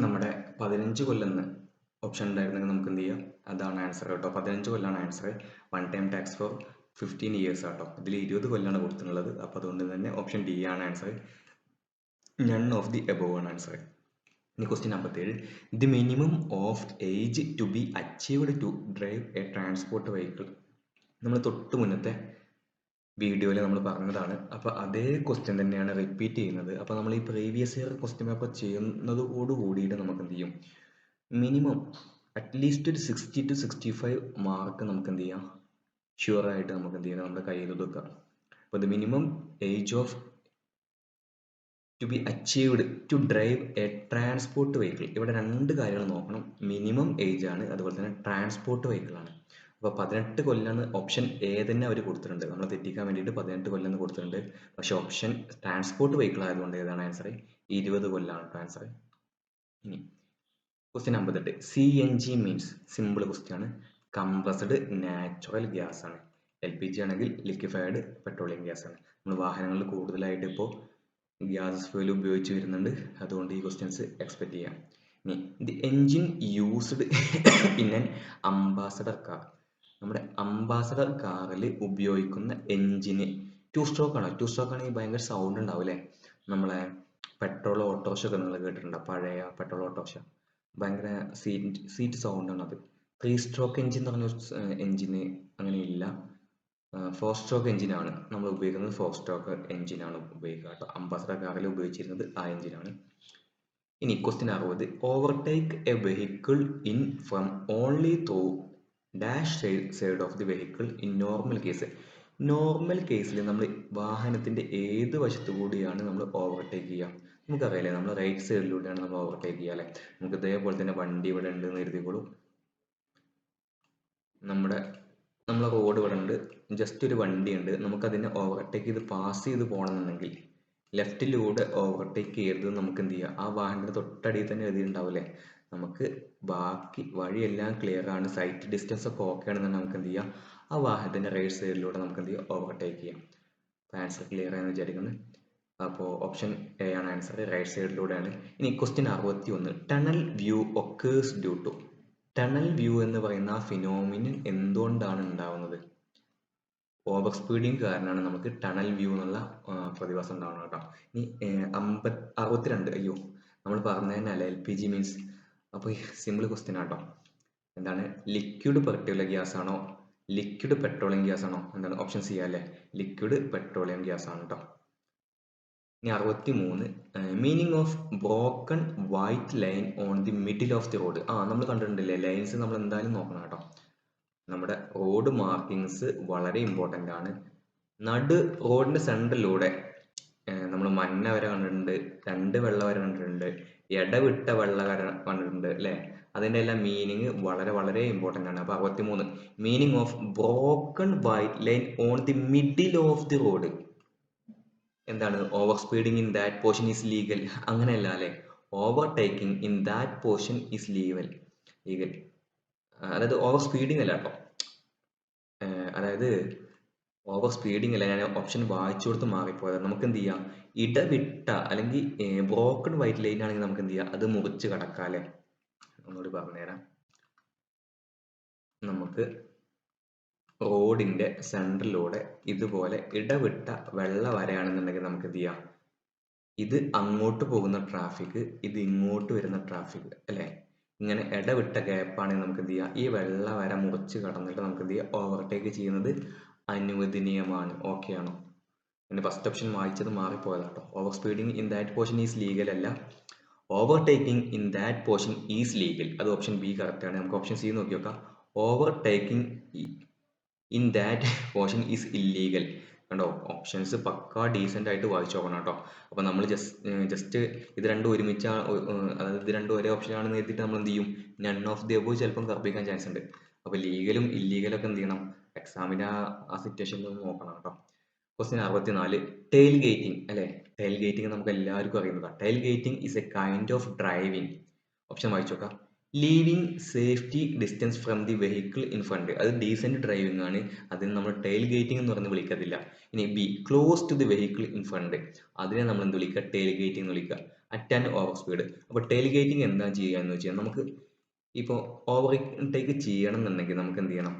നമ്മുടെ 15 കൊല്ലം ഓപ്ഷൻ ഉണ്ടായിരുന്നെങ്കിൽ നമുക്ക് എന്ത് ചെയ്യാം, അതാണ് ആൻസർ കേട്ടോ. 15 കൊല്ലമാണ് answer. One time tax for 15 years ആട്ടോ. ഇതിൽ 20 കൊല്ലമാണ് കൊടുത്തിട്ടുള്ളത്. അപ്പോൾ അതുകൊണ്ട് തന്നെ ഓപ്ഷൻ ഡി ആണ് answer. None of the above ആണ് ആൻസർ. ഇനി question 57. The minimum of age to be achieved to drive a transport vehicle. നമ്മൾ തൊട്ട് മുന്നത്തെ വീഡിയോയിൽ നമ്മൾ പറഞ്ഞതാണ്. അപ്പോൾ അതേ ക്വസ്റ്റ്യൻ തന്നെയാണ് റിപ്പീറ്റ് ചെയ്യുന്നത്. അപ്പോൾ നമ്മൾ ഈ പ്രീവിയസ് ഇയർ ക്വസ്റ്റ്യൻ പേപ്പർ ചെയ്യുന്നതോട് കൂടിയിട്ട് നമുക്ക് എന്ത് ചെയ്യും, മിനിമം അറ്റ്ലീസ്റ്റ് ഒരു 60 to 65 മാർക്ക് നമുക്ക് എന്ത് ചെയ്യാം, ഷുവറായിട്ട് നമുക്ക് എന്ത് ചെയ്യാം, നമ്മുടെ കയ്യിൽ വെക്കാം. അപ്പോൾ the minimum age of to be achieved to drive a transport vehicle. ഇവിടെ 2 കാര്യങ്ങൾ നോക്കണം. മിനിമം ഏജ് ആണ്, അതുപോലെ തന്നെ ട്രാൻസ്പോർട്ട് വെഹിക്കിൾ ആണ്. അപ്പോൾ 18 കൊല്ലം ഓപ്ഷൻ എ തന്നെ അവർ കൊടുത്തിട്ടുണ്ട്. നമ്മൾ തെറ്റിക്കാൻ വേണ്ടിയിട്ട് 18 കൊല്ലം എന്ന് കൊടുത്തിട്ടുണ്ട്. പക്ഷെ ഓപ്ഷൻ ട്രാൻസ്പോർട്ട് വെഹിക്കിൾ ആയതുകൊണ്ട് ഏതാണ് ആൻസർ? 20 കൊല്ലമാണ് ആൻസർ. ഇനി question 58. CNG means, simple question ആണ്, കംപ്രസ്ഡ് നാച്ചുറൽ ഗ്യാസ് ആണ്. LPG ആണെങ്കിൽ ലിക്വിഫൈഡ് പെട്രോളിയം ഗ്യാസ് ആണ്. നമ്മൾ വാഹനങ്ങളിൽ കൂടുതലായിട്ട് ഇപ്പോൾ ഗ്യാസ് ഫ്യൂൽ ഉപയോഗിച്ച് വരുന്നുണ്ട്, അതുകൊണ്ട് ഈ ക്വസ്റ്റ്യൻസ് എക്സ്പെക്ട് ചെയ്യാം. ഇനി the engine used in an ambassador car. നമ്മുടെ അംബാസഡർ കാറിൽ ഉപയോഗിക്കുന്ന എൻജിന് 2 സ്ട്രോക്ക് ആണ്. 2 സ്ട്രോക്ക് ആണെങ്കിൽ ഭയങ്കര സൗണ്ട് ഉണ്ടാവും അല്ലേ. നമ്മളെ പെട്രോൾ ഓട്ടോറിക്ഷ ഒക്കെ നിങ്ങൾ കേട്ടിട്ടുണ്ടോ? പഴയ പെട്രോൾ ഓട്ടോറിക്ഷ ഭയങ്കര സീറ്റ് സൗണ്ട് ആണ് അത്. 3 സ്ട്രോക്ക് എൻജിൻ എന്ന് പറഞ്ഞ എൻജിന് അങ്ങനെ ഇല്ല. 4 സ്ട്രോക്ക് എൻജിനാണ് നമ്മൾ ഉപയോഗിക്കുന്നത്. 4 സ്ട്രോക്ക് എൻജിനാണ് ഉപയോഗിക്കുക കേട്ടോ. അംബാസഡർ കാറിൽ ഉപയോഗിച്ചിരുന്നത് ആ എൻജിനാണ്. ഇനി question 60. Overtake A vehicle in from only through dash side of the vehicle in normal case. Normal കേസിൽ നമ്മൾ വാഹനത്തിന്റെ ഏത് വശത്തു കൂടിയാണ് നമ്മൾ ഓവർടേക്ക് ചെയ്യുക? നമുക്കറിയാലേ, നമ്മൾ റൈറ്റ് സൈഡിലൂടെയാണ് നമ്മൾ ഓവർടേക്ക് ചെയ്യുക അല്ലേ. നമുക്ക് ഇതേപോലെ തന്നെ വണ്ടി ഇവിടെ ഉണ്ട് എന്ന് കരുതിക്കോളൂ. നമ്മളെ റോഡ് ഇവിടെ ഉണ്ട്, ജസ്റ്റ് ഒരു വണ്ടി ഉണ്ട്, നമുക്കതിനെ ഓവർടേക്ക് ചെയ്ത് പാസ് ചെയ്ത് പോകണമെന്നുണ്ടെങ്കിൽ ലെഫ്റ്റിലൂടെ ഓവർടേക്ക് ചെയ്യരുത്. നമുക്ക് എന്ത് ചെയ്യുക, ആ വാഹനത്തിന് തൊട്ടടിയിൽ തന്നെ എഴുതിയിട്ടുണ്ടാവില്ലേ, നമുക്ക് ബാക്കി വഴിയെല്ലാം ക്ലിയർ ആണ്, സൈറ്റ് ഡിസ്റ്റൻസ് ഒക്കെ ഓക്കെ ആണെന്നുണ്ടെങ്കിൽ നമുക്ക് എന്ത് ചെയ്യാം, ആ വാഹനത്തിന്റെ റൈറ്റ് സൈഡിലൂടെ നമുക്ക് എന്ത് ചെയ്യാം, ഓവർടേക്ക് ചെയ്യാം. ആൻസർ ക്ലിയർ ആയെന്ന് വിചാരിക്കുന്നു. അപ്പോൾ ഓപ്ഷൻ എ ആണ് ആൻസർ, റൈറ്റ് സൈഡിലൂടെയാണ്. ഇനി question 61. Tunnel view occurs due to. Tunnel view എന്ന് പറയുന്ന ആ ഫിനോമിനൻ എന്തുകൊണ്ടാണ് ഉണ്ടാവുന്നത്? ഓവർ സ്പീഡിങ് കാരണമാണ് നമുക്ക് ടണൽ വ്യൂ എന്നുള്ള പ്രതിഭാസം ഉണ്ടാവണം കേട്ടോ. ഇനി 62. അയ്യോ, നമ്മൾ പറഞ്ഞതന്നെയല്ല LPG മീൻസ്. അപ്പോൾ സിമ്പിൾ ക്വസ്റ്റ്യൻ ആട്ടോ. എന്താണ്, ലിക്വിഡ് പെട്രോളിയം ഗ്യാസ് ആണോ, ലിക്വിഡ് പെട്രോളിയം ഗ്യാസ് ആണോ? എന്താണ് ഓപ്ഷൻ സി അല്ലേ, ലിക്വിഡ് പെട്രോളിയം ഗ്യാസ് ആണ് കേട്ടോ. ഇനി 63. Meaning of broken white line on the middle of the road. നമ്മൾ കണ്ടിട്ടുണ്ടല്ലേ, ലൈൻസ് നമ്മൾ എന്തായാലും നോക്കണം കേട്ടോ. നമ്മുടെ റോഡ് മാർക്കിങ്സ് വളരെ ഇമ്പോർട്ടൻ്റ് ആണ്. റോഡിന്റെ സെൻറ്ററിലൂടെ നമ്മൾ മഞ്ഞ വര കണ്ടിട്ടുണ്ട്, 2 വെള്ള വര കണ്ടിട്ടുണ്ട്, ഇടവിട്ട വെള്ള വര കണ്ടിട്ടുണ്ട് അല്ലേ. അതിൻ്റെ എല്ലാം മീനിങ് വളരെ വളരെ ഇമ്പോർട്ടൻ്റ് ആണ്. അപ്പോൾ 63. Meaning of broken white line on the middle of the road. എന്താണ്, over speeding in that portion is legal, അങ്ങനെയല്ല അല്ലേ. Overtaking in that portion is legal. അതായത് ഓവർ സ്പീഡിങ് അല്ല കേട്ടോ. അതായത് ഓവർ സ്പീഡിങ് അല്ല, ഞാൻ ഓപ്ഷൻ വായിച്ചു കൊടുത്ത് മാറിപ്പോയത്. നമുക്ക് എന്ത് ചെയ്യാം, ഇടവിട്ട അല്ലെങ്കിൽ ബ്രോക്കൺ വൈറ്റ് ലൈൻ ആണെങ്കിൽ നമുക്ക് എന്ത് ചെയ്യാം, അത് മുറിച്ച് കടക്കാം അല്ലേ. ഒന്നുകൂടി പറഞ്ഞുതരാം. നമുക്ക് റോഡിന്റെ സെൻട്രലിലൂടെ ഇതുപോലെ ഇടവിട്ട വെള്ള വരയാണെന്നുണ്ടെങ്കിൽ നമുക്ക് എന്ത് ചെയ്യാം, ഇത് അങ്ങോട്ട് പോകുന്ന ട്രാഫിക്, ഇത് ഇങ്ങോട്ട് വരുന്ന ട്രാഫിക് അല്ലേ, ഇങ്ങനെ ഇടവിട്ട ഗ്യാപ്പാണെങ്കിൽ നമുക്ക് എന്ത് ചെയ്യാം, ഈ വെള്ള വര മുറിച്ച് കടന്നിട്ട് നമുക്ക് എന്ത് ചെയ്യാം, ഓവർടേക്ക് ചെയ്യുന്നത് അനുവദനീയമാണ്. ഓക്കെ ആണോ? പിന്നെ ഫസ്റ്റ് ഓപ്ഷൻ വായിച്ചത് മാറിപ്പോയതാട്ടോ. Over speeding in that portion is legal അല്ല, overtaking in that portion is legal. അത് ഓപ്ഷൻ ബി കറക്റ്റ് ആണ്. നമുക്ക് ഓപ്ഷൻ സി നോക്കി നോക്കാം. Overtaking in that portion is illegal. കണ്ടോ, ഓപ്ഷൻസ് പക്കാ ഡീസെന്റ് ആയിട്ട് വായിച്ചു നോക്കണം കേട്ടോ. അപ്പൊ നമ്മൾ ജസ്റ്റ് ഇത് രണ്ടും ഒരുമിച്ച്, അതായത് ഇത് രണ്ടും ഒരേ ഓപ്ഷൻ ആണെന്ന് എഴുതിയിട്ട് നമ്മൾ എന്ത് ചെയ്യും, നൺ ഓഫ് ദി അബോവ് ചിലപ്പം കർപ്പിക്കാൻ ചാൻസ് ഉണ്ട്. അപ്പൊ ലീഗലും ഇല്ലീഗലും ഒക്കെ എന്ത് ചെയ്യണം, എക്സാമിന് ആ സിറ്റുവേഷനിൽ ഒന്ന് നോക്കണം കേട്ടോ. ക്വസ്റ്റ്യൻ 64, ടെയിൽ ഗേറ്റിംഗ് അല്ലെ. ടെയിൽ ഗേറ്റിംഗ് നമുക്ക് എല്ലാവർക്കും അറിയുന്നതാണ്. Tailgating is a kind of driving. Option വായിച്ചു നോക്കാം. Leaving safety distance from the vehicle in front. അത് ഡീസെന്റ് ഡ്രൈവിംഗ് ആണ്, അതിന് നമ്മൾ ടെയിൽ ഗേറ്റിംഗ് എന്ന് പറഞ്ഞ് വിളിക്കത്തില്ല. ഇനി B, close to the vehicle in front, അതിനെ നമ്മൾ എന്ത് വിളിക്കുക, ടെയിൽ ഗേറ്റിംഗ് എന്ന് വിളിക്കുക. At and over speed. അപ്പോൾ ടെയിൽ ഗേറ്റിംഗ് എന്താ ചെയ്യുക എന്ന് വെച്ചാൽ, നമുക്ക് ഇപ്പോൾ ഓവർടേക്ക് ചെയ്യണം എന്നുണ്ടെങ്കിൽ നമുക്ക് എന്ത് ചെയ്യണം,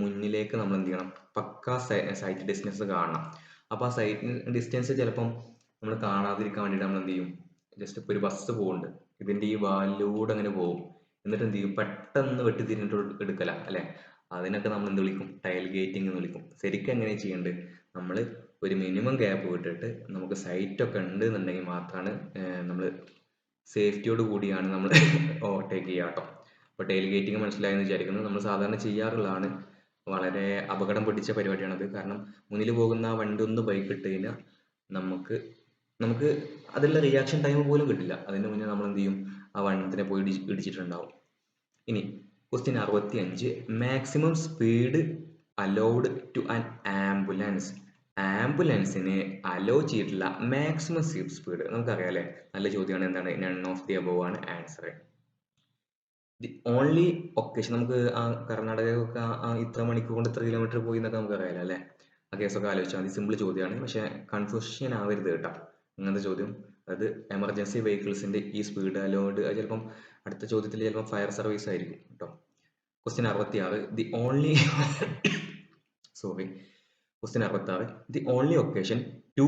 മുന്നിലേക്ക് നമ്മൾ എന്ത് ചെയ്യണം, പക്കാ സൈറ്റ് ഡിസ്റ്റൻസ് കാണണം. അപ്പോൾ ആ സൈറ്റ് ഡിസ്റ്റൻസ് ചിലപ്പം നമ്മൾ കാണാതിരിക്കാൻ വേണ്ടിയിട്ട് നമ്മൾ എന്ത് ചെയ്യും, ജസ്റ്റ് ഇപ്പോൾ ഒരു ബസ് പോകുന്നുണ്ട്, ഇതിന്റെ ഈ വാലിലൂടെ അങ്ങനെ പോകും, എന്നിട്ട് എന്ത് ചെയ്യും, പെട്ടെന്ന് വെട്ടി തിരിഞ്ഞിട്ട് എടുക്കല അല്ലെ. അതിനൊക്കെ നമ്മൾ എന്ത് വിളിക്കും, ടെയിൽ ഗേറ്റിംഗ് എന്ന് വിളിക്കും. ശരിക്കും എങ്ങനെ ചെയ്യേണ്ടത്, നമ്മൾ ഒരു മിനിമം ഗ്യാപ്പ് വിട്ടിട്ട് നമുക്ക് സൈറ്റ് ഒക്കെ ഉണ്ട് എന്നുണ്ടെങ്കിൽ മാത്രമാണ് നമ്മൾ സേഫ്റ്റിയോട് കൂടിയാണ് നമ്മൾ ഓവർടേക്ക് ചെയ്യുക കേട്ടോ. അപ്പോൾ ടെയിൽ ഗേറ്റിംഗ് മനസ്സിലായെന്ന് വിചാരിക്കുന്നു. നമ്മൾ സാധാരണ ചെയ്യാറുള്ളതാണ്, വളരെ അപകടം പിടിച്ച പരിപാടിയാണത്. കാരണം മുന്നിൽ പോകുന്ന ആ വണ്ടി ഒന്ന് ബൈക്ക് ഇട്ട് കഴിഞ്ഞാൽ നമുക്ക് അതിലുള്ള റിയാക്ഷൻ ടൈം പോലും കിട്ടില്ല. അതിന് മുന്നേ നമ്മൾ എന്ത് ചെയ്യും, ആ വണ്ടിനെ പോയി ഇടിച്ചിട്ടുണ്ടാവും. ഇനി question 65, maximum speed allowed to an ambulance. ആംബുലൻസിന് അലോ ചെയ്തിട്ടുള്ള മാക്സിമം സ്പീഡ് നമുക്കറിയാം അല്ലെ. നല്ല ചോദ്യമാണ്. എന്താണ്, നൺ ഓഫ് ദി അബോവ് ആണ് ആൻസർ. ദി ഓൺലി ഒക്കേഷൻ, നമുക്ക് ആ കർണാടകയൊക്കെ ഇത്ര മണിക്കൂർ കൊണ്ട് ഇത്ര കിലോമീറ്റർ പോയി എന്നൊക്കെ നമുക്ക് അറിയാലോ അല്ലെ. ആ കേസൊക്കെ ആലോചിച്ചാൽ മതി. സിമ്പിൾ ചോദ്യമാണ്, പക്ഷെ കൺഫ്യൂഷൻ ആവരുത് കേട്ടോ അങ്ങനത്തെ ചോദ്യം. അതായത് എമർജൻസി വെഹിക്കിൾസിന്റെ ഈ സ്പീഡ് അലോഡ്, അത് ചിലപ്പം അടുത്ത ചോദ്യത്തിൽ ചിലപ്പോൾ ഫയർ സർവീസ് ആയിരിക്കും കേട്ടോ. Question 66, the only question 66, the only occasion to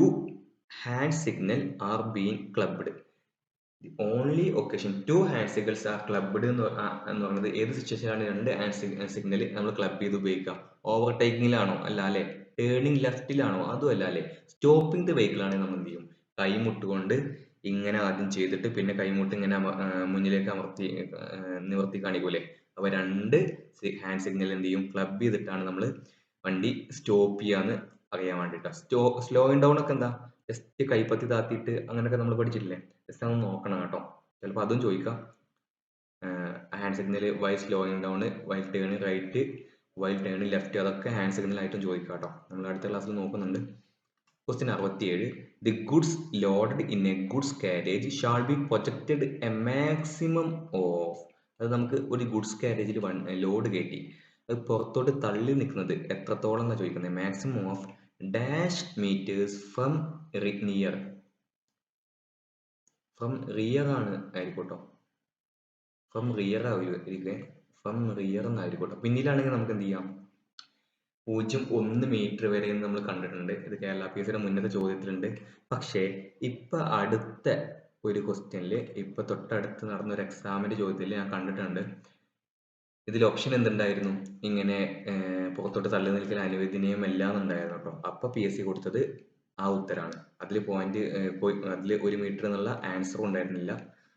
hand signal are being clubbed. The only occasion to hand signals are clubbed എന്ന് പറയുന്നത് ഏത് സിറ്റുവേഷനിലാണ് രണ്ട് ഹാൻഡ് സിഗ്നൽ നമ്മൾ ക്ലബ് ചെയ്ത് ഉപയോഗിക്കാം? ഓവർടേക്കിങ്ങിലാണോ? അല്ല അല്ലെ. ടേണിംഗ് ലെഫ്റ്റിലാണോ? അതും അല്ല അല്ലെ. സ്റ്റോപ്പിംഗ് ദി വെഹിക്കിൾ ആണെങ്കിൽ നമ്മൾ എന്ത് ചെയ്യും, കൈമുട്ടുകൊണ്ട് ഇങ്ങനെ ആദ്യം ചെയ്തിട്ട് പിന്നെ കൈമുട്ട് ഇങ്ങനെ മുന്നിലേക്ക് നിവർത്തി കാണിക്കൂലേ. അപ്പൊ രണ്ട് ഹാൻഡ് സിഗ്നൽ എന്ത് ചെയ്യും, ക്ലബ് ചെയ്തിട്ടാണ് നമ്മൾ വണ്ടി സ്റ്റോപ്പ് ചെയ്യാന്ന് അറിയാൻ വേണ്ടിട്ടാ. സ്ലോയിങ് ഡൗൺ ഒക്കെ എന്താ, ജസ്റ്റ് കൈപ്പത്തി താത്തിയിട്ട് അങ്ങനെയൊക്കെ നമ്മൾ പഠിച്ചിട്ടില്ലേ. ജസ്റ്റ് ഒന്ന് നോക്കണം കേട്ടോ, ചിലപ്പോൾ അതും ചോദിക്കാം. Hand signal why slowing down, why turn right, why turn left, അതൊക്കെ ഹാൻഡ് സിഗ്നൽ ആയിട്ടും ചോദിക്കാം കേട്ടോ. നമ്മൾ അടുത്ത ക്ലാസ്സിൽ നോക്കുന്നുണ്ട്. Question 67, the goods loaded in a goods carriage shall be projected a maximum of. അത് നമുക്ക് ഒരു ഗുഡ്സ് കാരേജിൽ ലോഡ് കയറ്റി അത് പുറത്തോട്ട് തള്ളി നിൽക്കുന്നത് എത്രത്തോളം എന്നാണ് ചോദിക്കുന്നത്. Maximum of dash metres from near. From rear ആണ് ആയിരിക്കോട്ടോ, ഫ്രം റിയർ ആയിരിക്കേ, ഫ്രം റിയർ എന്നായിരിക്കോട്ടോ. പിന്നിലാണെങ്കിൽ നമുക്ക് എന്ത് ചെയ്യാം, 0.1 മീറ്റർ വരെ നമ്മൾ കണ്ടിട്ടുണ്ട്. ഇത് കേരള PSCയുടെ മുന്നത്തെ ചോദ്യത്തിലുണ്ട്. പക്ഷേ ഇപ്പൊ അടുത്ത ഒരു ക്വസ്റ്റ്യനിൽ, ഇപ്പൊ തൊട്ടടുത്ത് നടന്ന ഒരു എക്സാമിന്റെ ചോദ്യത്തിൽ ഞാൻ കണ്ടിട്ടുണ്ട്. ഇതിൽ ഓപ്ഷൻ എന്തുണ്ടായിരുന്നു, ഇങ്ങനെ പുറത്തോട്ട് തള്ളി നിൽക്കൽ അനുവദനീയമല്ല എന്നുണ്ടായിരുന്നു കേട്ടോ. അപ്പൊ PSC കൊടുത്തത് ആ ഉത്തരാണ്. അതിൽ അതിൽ 1 മീറ്റർ എന്നുള്ള ആൻസറും ഉണ്ടായിരുന്നില്ല.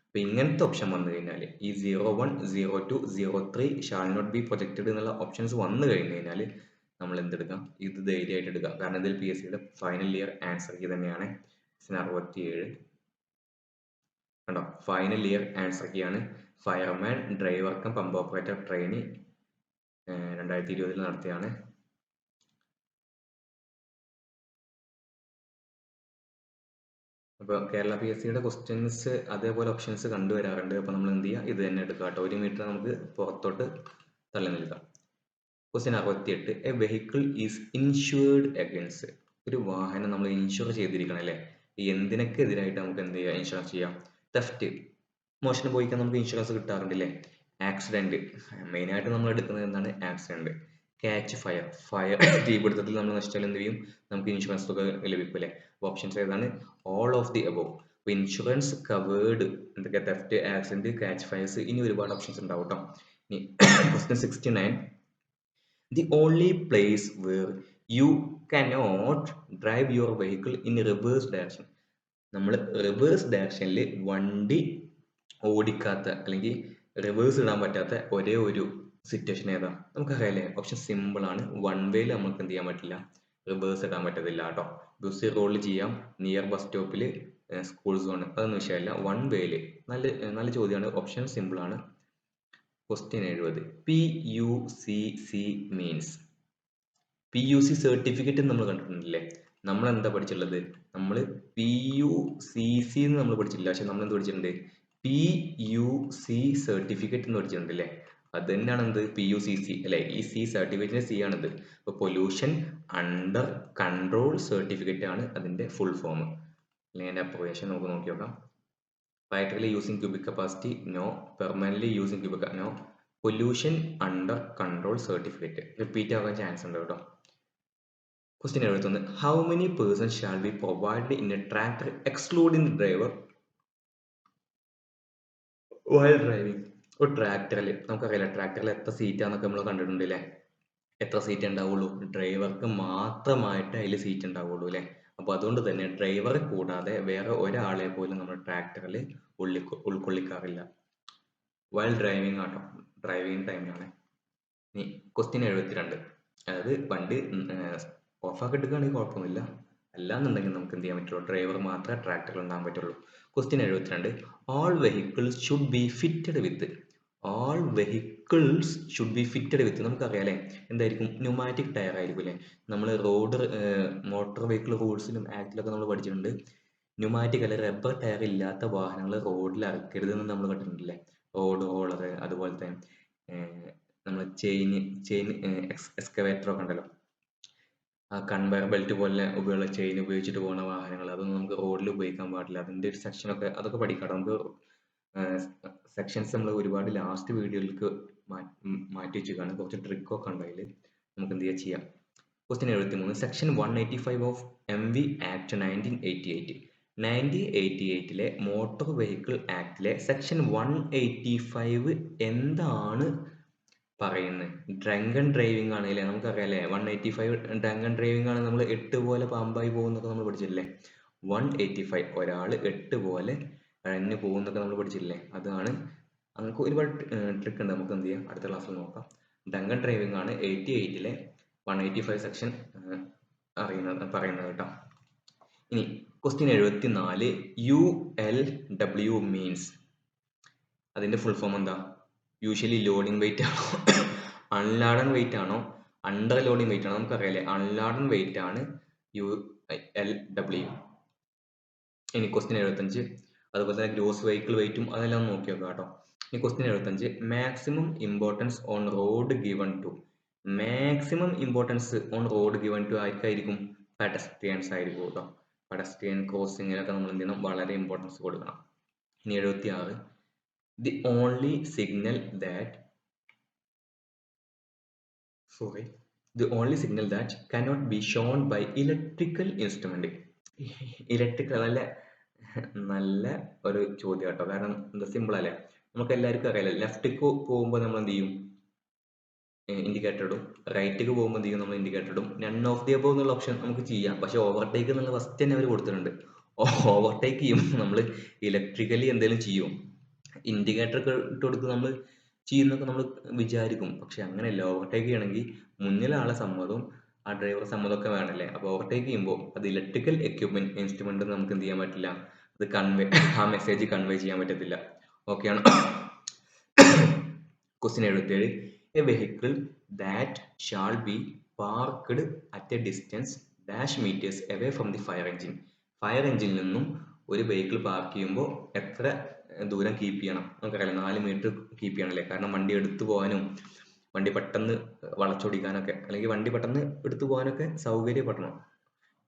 അപ്പൊ ഇങ്ങനത്തെ ഓപ്ഷൻ വന്നു കഴിഞ്ഞാൽ, ഈ 01, 02, 03 ഷാൾ നോട്ട് ബി പ്രൊജക്റ്റഡ് എന്നുള്ള ഓപ്ഷൻസ് വന്നു കഴിഞ്ഞു കഴിഞ്ഞാൽ നമ്മൾ എന്തെടുക്കാം, ഇത് ധൈര്യമായിട്ട് എടുക്കാം. കാരണം ഇതിൽ PSCയുടെ ഫൈനൽ ഇയർ ആൻസർ കീ തന്നെയാണ്. 67 കണ്ടോ, ഫൈനൽ ഇയർ ആൻസർ കീ ആണ്. Fireman, driver cum pump operator trainee 2020 നടത്തിയാണ്. അപ്പോൾ കേരള PSCയുടെ ക്വസ്റ്റ്യൻസ് അതേപോലെ ഓപ്ഷൻസ് കണ്ടുവരാറുണ്ട്. അപ്പോൾ നമ്മൾ എന്ത് ചെയ്യുക, ഇത് തന്നെ എടുക്കുക കേട്ടോ. 1 മീറ്റർ നമുക്ക് പുറത്തോട്ട് തള്ളി നിൽക്കാം. Question 68, A vehicle is insured against. ഒരു വാഹനം നമ്മൾ ഇൻഷുർ ചെയ്തിരിക്കണം അല്ലേ. എന്തിനൊക്കെ എതിരായിട്ട് നമുക്ക് എന്ത് ചെയ്യാം, ഇൻഷുറൻസ് ചെയ്യാം? തെഫ്റ്റ്, മോഷണം പോയിക്കാൻ നമുക്ക് ഇൻഷുറൻസ് കിട്ടാറുണ്ടല്ലേ. ആക്സിഡന്റ്, മെയിനായിട്ട് നമ്മൾ എടുക്കുന്നത് എന്താണ്, ആക്സിഡന്റ്. ക്യാച്ച് ഫയർ, ഫയർ തീപിടുത്തത്തിൽ നമ്മൾ നശിച്ചാൽ എന്ത് ചെയ്യും, നമുക്ക് ഇൻഷുറൻസ് തുക ലഭിക്കും അല്ലേ. ഓപ്ഷൻസ് ഏതാണ്? All of the above. അപ്പോൾ ഇൻഷുറൻസ് കവേർഡ് എന്തൊക്കെ, തെഫ്റ്റ്, ആക്സിഡന്റ്, ക്യാച്ച് ഫയർസ്, ഇനി ഒരുപാട് ഓപ്ഷൻസ് ഉണ്ടാവും കേട്ടോ. ഇനി question 69, the only place where you cannot drive your vehicle in reverse direction. നമ്മൾ റിവേഴ്സ് ഡയറക്ഷനിൽ വണ്ടി ഓടിക്കാത്ത അല്ലെങ്കിൽ റിവേഴ്സ് ഇടാൻ പറ്റാത്ത ഒരേ ഒരു സിറ്റുവേഷൻ ഏതാ? നമുക്കറിയാലേ, ഓപ്ഷൻ സിമ്പിൾ ആണ്. വൺ വേയിൽ നമുക്ക് എന്ത് ചെയ്യാൻ പറ്റില്ല, റിവേഴ്സ് ഇടാൻ പറ്റത്തില്ല കേട്ടോ. ബസ് റോഡിൽ ചെയ്യാം, നിയർ ബസ് സ്റ്റോപ്പിൽ, സ്കൂൾ സോൺ, അതൊന്നും വിഷയമല്ല. വൺ വേയിൽ നല്ല ചോദ്യമാണ്. ഓപ്ഷൻ സിമ്പിൾ ആണ്. Question 70, PUCC means. PUC certificate നമ്മൾ കണ്ടിട്ടുണ്ടല്ലേ. നമ്മൾ എന്താ പഠിച്ചിട്ടുള്ളത്? നമ്മൾ PUCC എന്ന് നമ്മൾ പഠിച്ചിട്ടില്ല. പക്ഷെ നമ്മൾ എന്ത് പഠിച്ചിട്ടുണ്ട്? PUC സർട്ടിഫിക്കറ്റ് എന്ന് പഠിച്ചിട്ടുണ്ട് അല്ലേ. അത് തന്നെയാണ് എന്ത്, PUCC അല്ലെ. ഈ C സർട്ടിഫിക്കറ്റിന് C ആണിത്. അപ്പോൾ പൊല്യൂഷൻ അണ്ടർ കൺട്രോൾ സർട്ടിഫിക്കറ്റ് ആണ് അതിന്റെ ഫുൾ ഫോം. അല്ലെങ്കിൽ അതിന്റെ അപ്രോവേഷൻ നമുക്ക് നോക്കി നോക്കാം. Practically using cubic capacity, no. Permanently using cubic, no. Pollution under control certificate. Repeat ആവാൻ ചാൻസ് ഉണ്ട് കേട്ടോ. Question 71, how many persons shall be provided in a tractor excluding the driver while driving? ഒരു ട്രാക്ടറിൽ നമുക്കറിയില്ല, ട്രാക്ടറിൽ എത്ര സീറ്റാന്നൊക്കെ നമ്മൾ കണ്ടിട്ടുണ്ട് അല്ലേ. എത്ര സീറ്റ് ഉണ്ടാവുള്ളൂ? ഡ്രൈവർക്ക് മാത്രമായിട്ട് അതിൽ സീറ്റ് ഉണ്ടാവുള്ളൂ അല്ലേ. അപ്പോൾ അതുകൊണ്ട് തന്നെ ഡ്രൈവറെ കൂടാതെ വേറെ ഒരാളെ പോലും നമ്മൾ ട്രാക്ടറിൽ ഉൾക്കൊള്ളിക്കാറില്ല. വൈൽ ഡ്രൈവിംഗ് ആട്ടോ, ഡ്രൈവിംഗ് ടൈമിലാണ്. ഇനി ക്വസ്റ്റ്യൻ 72, അതായത് വണ്ടി ഓഫാക്കി എടുക്കുകയാണെങ്കിൽ കുഴപ്പമൊന്നുമില്ല, അല്ലാന്നുണ്ടെങ്കിൽ നമുക്ക് എന്ത് ചെയ്യാൻ പറ്റുള്ളൂ, ഡ്രൈവർ മാത്രമേ ട്രാക്ടറിൽ ഉണ്ടാകാൻ പറ്റുള്ളൂ. Question 72, all vehicles should be fitted with. All vehicles should be fitted വിത്ത്, നമുക്കറിയാം അല്ലേ. എന്തായിരിക്കും? ന്യൂമാറ്റിക് ടയർ ആയിരിക്കും അല്ലേ. നമ്മൾ റോഡ് മോട്ടോർ വെഹിക്കിൾ റൂൾസിലും ആക്ടിലൊക്കെ നമ്മൾ പഠിച്ചിട്ടുണ്ട്. ന്യൂമാറ്റിക് അല്ലെ റബ്ബർ ടയർ ഇല്ലാത്ത വാഹനങ്ങൾ റോഡിൽ ഇറക്കരുതെന്ന് നമ്മൾ കണ്ടിട്ടുണ്ടല്ലേ. റോഡ് റോളർ, അതുപോലത്തെ നമ്മൾ ചെയിൻ എക്സ്കവേറ്റർ ഒക്കെ ഉണ്ടല്ലോ, ആ കൺവെയർ ബെൽറ്റ് പോലെ ഉപയോഗമുള്ള ചെയിൻ ഉപയോഗിച്ചിട്ട് പോകുന്ന വാഹനങ്ങൾ, അതൊന്നും നമുക്ക് റോഡിൽ ഉപയോഗിക്കാൻ പാടില്ല. അതിന്റെ ഒരു സെക്ഷനൊക്കെ അതൊക്കെ പഠിക്കാം. നമുക്ക് സെക്ഷൻസ് നമ്മൾ ഒരുപാട് ലാസ്റ്റ് വീഡിയോയിലേക്ക് മാറ്റി വെച്ചിരിക്കുകയാണ്. കുറച്ച് ട്രിക്കൊക്കെ ഉണ്ട് അതിൽ, നമുക്ക് എന്ത് ചെയ്യാം. Question 73, section 185 of MV act 1988. 1988 motor vehicle ആക്ടിലെ സെക്ഷൻ 185 എന്താണ് പറയുന്നത്? ഡ്രങ്കൺ ഡ്രൈവിംഗ് ആണല്ലേ. നമുക്കറിയാലേ 185 ഡ്രങ്കൺ ഡ്രൈവിംഗ് ആണ്. നമ്മൾ 8 പോലെ പാമ്പായി പോകുന്നൊക്കെ നമ്മൾ പഠിച്ചില്ലേ. 185 ഒരാൾ 8 പോലെ കഴിഞ്ഞു പോകുന്നൊക്കെ നമ്മൾ പഠിച്ചില്ലേ. അതാണ്. നമുക്ക് ഒരുപാട് ട്രിക്ക് ഉണ്ട്, നമുക്ക് എന്ത് ചെയ്യാം, അടുത്ത ക്ലാസ്സിൽ നോക്കാം. ഡ്രങ്കൺ ഡ്രൈവിംഗ് ആണ് 88 185 സെക്ഷൻ പറയുന്നത് കേട്ടോ. ഇനി ക്വസ്റ്റ്യൻ 74, ULW മീൻസ്. അതിന്റെ ഫുൾ ഫോം എന്താ? യൂഷ്വലി ലോഡിംഗ് വെയിറ്റ് ആണോ, അൺലാഡൻ വെയിറ്റ് ആണോ, അണ്ടർ ലോഡിംഗ് വെയിറ്റ് ആണോ? നമുക്കറിയാലേ അൺലാഡൻ വെയിറ്റ് ആണ് ULW. ഇനി ക്വസ്റ്റ്യൻ 75, അതുപോലെ തന്നെ ഗ്രോസ് വെഹിക്കിൾ വെയിറ്റും അതെല്ലാം നോക്കി വെക്കാം കേട്ടോ. ഇനി question 75, maximum importance on road given to. Maximum importance on road given to ആർക്കായിരിക്കും? പെഡസ്ട്രിയൻസ് ആയിരിക്കും കേട്ടോ. പെഡസ്ട്രിയൻ ക്രോസിങ്ങിനൊക്കെ നമ്മൾ എന്ത് ചെയ്യണം, വളരെ ഇമ്പോർട്ടൻസ് കൊടുക്കണം. ഇനി 76, the only signal that cannot be shown by electrical instrument. Electrical നല്ല ഒരു ചോദ്യം കേട്ടോ. കാരണം എന്താ, സിമ്പിൾ അല്ലേ. നമുക്ക് എല്ലാവർക്കും അറിയാലോ, ലെഫ്റ്റിക്ക് പോകുമ്പോൾ നമ്മൾ എന്ത് ചെയ്യും, ഇൻഡിക്കേറ്റർ ഇടും. റൈറ്റിക്ക് പോകുമ്പോൾ എന്ത് ചെയ്യും, നമ്മൾ ഇൻഡിക്കേറ്റർ ഇടും. നൺ ഓഫ് ദി അബോവ് എന്നുള്ള ഓപ്ഷൻ നമുക്ക് ചെയ്യാം. പക്ഷെ ഓവർടേക്ക് എന്നുള്ള ഫസ്റ്റ് തന്നെ അവർ കൊടുത്തിട്ടുണ്ട്. ഓവർടേക്ക് ചെയ്യുമ്പോൾ നമ്മൾ ഇലക്ട്രിക്കലി എന്തെങ്കിലും ചെയ്യും, ഇൻഡിക്കേറ്റർ ഒക്കെ ഇട്ട് കൊടുത്ത് നമ്മൾ ചെയ്യുന്നൊക്കെ നമ്മൾ വിചാരിക്കും. പക്ഷെ അങ്ങനെയല്ല. ഓവർടേക്ക് ചെയ്യണമെങ്കിൽ മുന്നിലെ ആളെ സമ്മതവും ആ ഡ്രൈവർ സമ്മതമൊക്കെ വേണമല്ലേ. അപ്പോൾ ഓവർടേക്ക് ചെയ്യുമ്പോൾ അത് ഇലക്ട്രിക്കൽ ഇൻസ്ട്രുമെന്റ് നമുക്ക് എന്ത് ചെയ്യാൻ പറ്റില്ല, അത് ആ മെസ്സേജ് കൺവേ ചെയ്യാൻ പറ്റത്തില്ല. ഓക്കെ ആണോ? Question 77, a vehicle that shall be parked at a distance dash metres away from the fire engine. Fire എഞ്ചിനിൽ നിന്നും ഒരു വെഹിക്കിൾ പാർക്ക് ചെയ്യുമ്പോൾ എത്ര ദൂരം കീപ്പ് ചെയ്യണം നമുക്കറിയാം 4 മീറ്റർ കീപ്പ് ചെയ്യണമല്ലേ. കാരണം വണ്ടി എടുത്തു പോകാനും വണ്ടി പെട്ടെന്ന് വളച്ചൊടിക്കാനൊക്കെ അല്ലെങ്കിൽ വണ്ടി പെട്ടെന്ന് എടുത്തു പോകാനൊക്കെ സൗകര്യപ്പെടണം.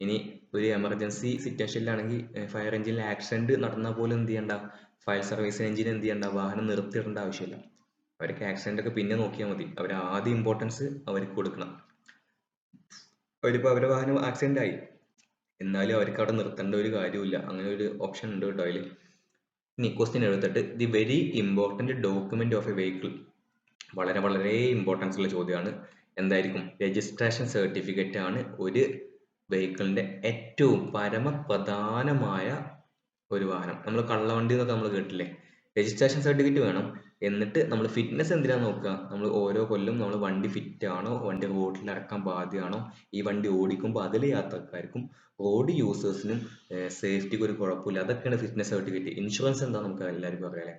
ഇനി ഒരു എമർജൻസി സിറ്റുവേഷനിലാണെങ്കിൽ ഫയർ എഞ്ചിനിൽ ആക്സിഡന്റ് നടന്നാൽ പോലും എന്ത് ചെയ്യണ്ട, ഫയർ സർവീസ് എഞ്ചിൻ എന്ത് ചെയ്യണ്ട, വാഹനം നിർത്തിയിടേണ്ട ആവശ്യമില്ല. അവർക്ക് ആക്സിഡന്റ് ഒക്കെ പിന്നെ നോക്കിയാൽ മതി. അവർ ആദ്യം ഇമ്പോർട്ടൻസ് അവർക്ക് കൊടുക്കണം. അവരിപ്പോൾ അവരുടെ വാഹനം ആക്സിഡന്റ് ആയി എന്നാലും അവർക്ക് അവിടെ നിർത്തേണ്ട ഒരു കാര്യമില്ല. അങ്ങനെ ഒരു ഓപ്ഷൻ ഉണ്ട് കേട്ടോ അതിൽ. ഇനി question 78, the very important document of A vehicle. വളരെ വളരെ ഇമ്പോർട്ടൻസ് ഉള്ള ചോദ്യമാണ്. എന്തായിരിക്കും? രജിസ്ട്രേഷൻ സർട്ടിഫിക്കറ്റ് ആണ് ഒരു വെഹിക്കിളിന്റെ ഏറ്റവും പരമപ്രധാനമായ ഒരു വാഹനം. നമ്മൾ കള്ളവണ്ടി എന്നൊക്കെ നമ്മൾ കേട്ടില്ലേ? രജിസ്ട്രേഷൻ സർട്ടിഫിക്കറ്റ് വേണം. എന്നിട്ട് നമ്മൾ ഫിറ്റ്നസ് എന്തിനാണ് നോക്കുക? നമ്മൾ ഓരോ കൊല്ലം നമ്മൾ വണ്ടി ഫിറ്റ് ആണോ, വണ്ടി റോഡിൽ ഇറക്കാൻ ബാധ്യമാണോ, ഈ വണ്ടി ഓടിക്കുമ്പോൾ അതിലെ യാത്രക്കാർക്കും റോഡ് യൂസേഴ്സിനും സേഫ്റ്റിക്ക് ഒരു കുഴപ്പമില്ല, അതൊക്കെയാണ് ഫിറ്റ്നസ് സർട്ടിഫിക്കറ്റ്. ഇൻഷുറൻസ് എന്താ നമുക്ക് എല്ലാവർക്കും അറിയാലേ.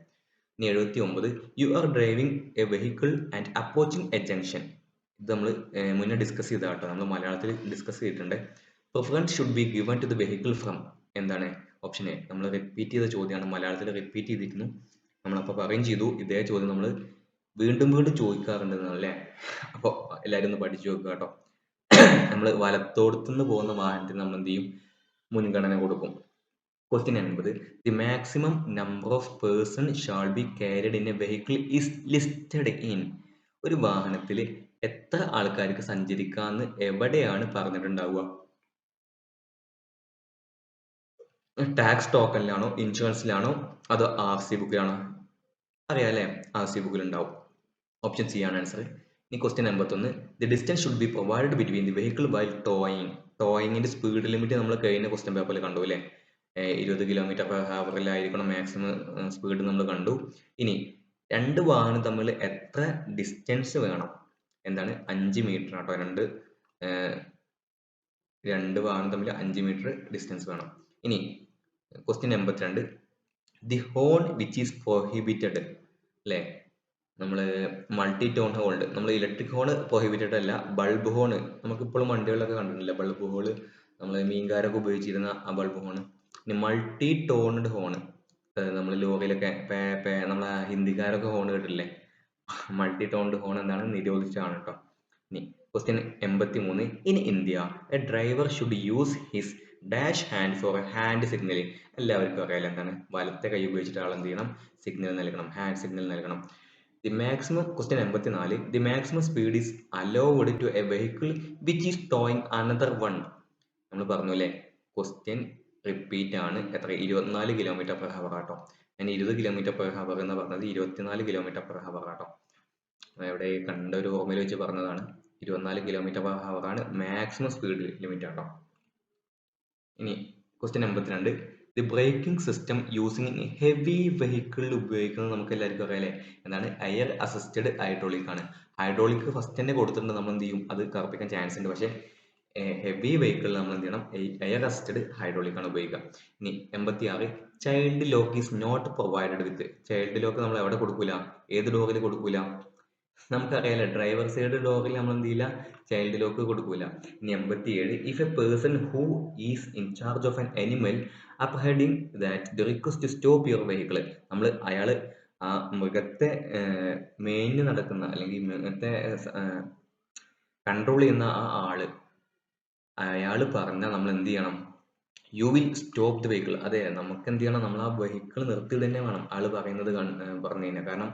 ഇനി 79, you are driving A vehicle and approaching A junction. ഇത് നമ്മൾ മുന്നേ ഡിസ്കസ് ചെയ്ത കേട്ടോ, നമ്മൾ മലയാളത്തിൽ ഡിസ്കസ് ചെയ്തിട്ടുണ്ട്. Preference should be given to the vehicle from. എന്താണ് ഓപ്ഷൻ എ. നമ്മൾ റിപ്പീറ്റ് ചെയ്ത ചോദ്യമാണ്, മലയാളത്തിൽ റിപ്പീറ്റ് ചെയ്തിരുന്നു. നമ്മളപ്പോൾ പറയും ചെയ്തു ഇതേ ചോദ്യം നമ്മൾ വീണ്ടും വീണ്ടും ചോദിക്കാറുണ്ട് അല്ലേ. അപ്പോൾ എല്ലാവരും ഒന്ന് പഠിച്ചു വെക്കുക കേട്ടോ. നമ്മൾ വലത്തോടത്തുനിന്ന് പോകുന്ന വാഹനത്തിന് നമ്മൾ എന്ത് ചെയ്യും? മുൻഗണന കൊടുക്കും. Question 80, the maximum number of person shall be carried in A vehicle is listed in. ഒരു വാഹനത്തിൽ എത്ര ആൾക്കാർക്ക് സഞ്ചരിക്കാമെന്ന് എവിടെയാണ് പറഞ്ഞിട്ടുണ്ടാവുക? ടാക്സ് ടോക്കണിലാണോ, ഇൻഷുറൻസിലാണോ, അതോ RC ബുക്കിലാണോ? അറിയാം അല്ലേ, RC ബുക്കിലുണ്ടാവും. ഓപ്ഷൻ സി ആണ് ആൻസർ. ഇനി question 81, the distance should be provide between the vehicle while towing. ടോയിങ്ങിന്റെ സ്പീഡ് ലിമിറ്റ് നമ്മൾ കഴിഞ്ഞ ക്വസ്റ്റ്യൻ പേപ്പറിൽ കണ്ടു അല്ലേ. 20 km/h മാക്സിമം സ്പീഡ് നമ്മൾ കണ്ടു. ഇനി രണ്ട് വാഹനം തമ്മിൽ എത്ര ഡിസ്റ്റൻസ് വേണം? എന്താണ്? 5 മീറ്റർ ആട്ടോ. രണ്ട് വാഹനം തമ്മിൽ 5 മീറ്റർ ഡിസ്റ്റൻസ് വേണം. ഇനി question 82, the horn which is prohibited അല്ലേ. നമ്മൾ മൾട്ടി ടോൺ ഹോൺ, നമ്മൾ ഇലക്ട്രിക് ഹോൺ പ്രൊഹിബിറ്റഡ് അല്ല. ബൾബ് ഹോൺ നമുക്കിപ്പോഴും വണ്ടികളിലൊക്കെ കണ്ടിട്ടില്ല, ബൾബ് ഹോൾ നമ്മൾ മീൻകാരൊക്കെ ഉപയോഗിച്ചിരുന്ന ആ ബൾബ് ഹോൺ. ഇനി മൾട്ടി ടോൺഡ് ഹോൺ, നമ്മൾ ലോറിയിലൊക്കെ നമ്മളെ ഹിന്ദിക്കാരൊക്കെ ഹോൺ കേട്ടില്ലേ, മൾട്ടി ടോൺഡ് ഹോൺ എന്താണ്? നിരോധിച്ചതാണ് കേട്ടോ. ഇനി question 83, in India A driver should use his dash hand four A hand signalling. എല്ലാവർക്കും അറിയാലോ എന്താണ്? വലത്തെ കൈ ഉപയോഗിച്ചിട്ട് ആൾ എന്ത് ചെയ്യണം? സിഗ്നൽ നൽകണം, ഹാൻഡ് സിഗ്നൽ നൽകണം. The maximum question 84, the maximum speed is allowed to a vehicle which is towing another one. നമ്മൾ പറഞ്ഞു അല്ലേ, ക്വസ്റ്റ്യൻ റിപ്പീറ്റ് ആണ്. എത്ര? 24 km/h ആട്ടോ. ഞാൻ 20 km/h എന്ന് പറഞ്ഞത് 24 km/h ആട്ടോ. ഇവിടെ കണ്ട ഒരു ഓർമ്മയിൽ വെച്ച് പറഞ്ഞതാണ്. 24 km/h ആണ് മാക്സിമം സ്പീഡ് ലിമിറ്റ് ആട്ടോ. ഇനി question 82, the braking system using in heavy വെഹിക്കിളിൽ ഉപയോഗിക്കുന്നത് നമുക്ക് എല്ലാവർക്കും അറിയാലേ. എന്താണ്? എയർ അസിസ്റ്റഡ് ഹൈഡ്രോളിക് ആണ്. ഹൈഡ്രോളിക് ഫസ്റ്റ് തന്നെ കൊടുത്തിട്ടുണ്ട്, നമ്മൾ എന്ത് ചെയ്യും? അത് കറപ്പിക്കാൻ ചാൻസ് ഉണ്ട്. പക്ഷേ ഹെവി വെഹിക്കിളിൽ നമ്മൾ എന്ത് ചെയ്യണം? എയർ അസിസ്റ്റഡ് ഹൈഡ്രോളിക് ആണ് ഉപയോഗിക്കുക. ഇനി 86, child lock is not provided with. Child lock നമ്മൾ എവിടെ കൊടുക്കൂല? ഏത് ഡോറിൽ കൊടുക്കൂല? നമുക്കറിയാലോ, ഡ്രൈവർ സൈഡ് ഡോറിൽ നമ്മൾ എന്ത് ചെയ്യില്ല? ചൈൽഡ് ലോക്ക് കൊടുക്കൂല. ഇനി 87, if a person who is in charge of an animal upheading that the request to stop your vehicle. നമ്മൾ അയാൾ ആ മൃഗത്തെ മേഞ്ഞു നടക്കുന്ന അല്ലെങ്കിൽ മൃഗത്തെ കൺട്രോൾ ചെയ്യുന്ന ആ ആള്, അയാൾ പറഞ്ഞാൽ നമ്മൾ എന്ത് ചെയ്യണം? You will stop the vehicle. അതെ, നമുക്ക് എന്ത് ചെയ്യണം? നമ്മൾ ആ വെഹിക്കിൾ നിർത്തി തന്നെ വേണം ആള് പറയുന്നത് പറഞ്ഞു കഴിഞ്ഞാൽ. കാരണം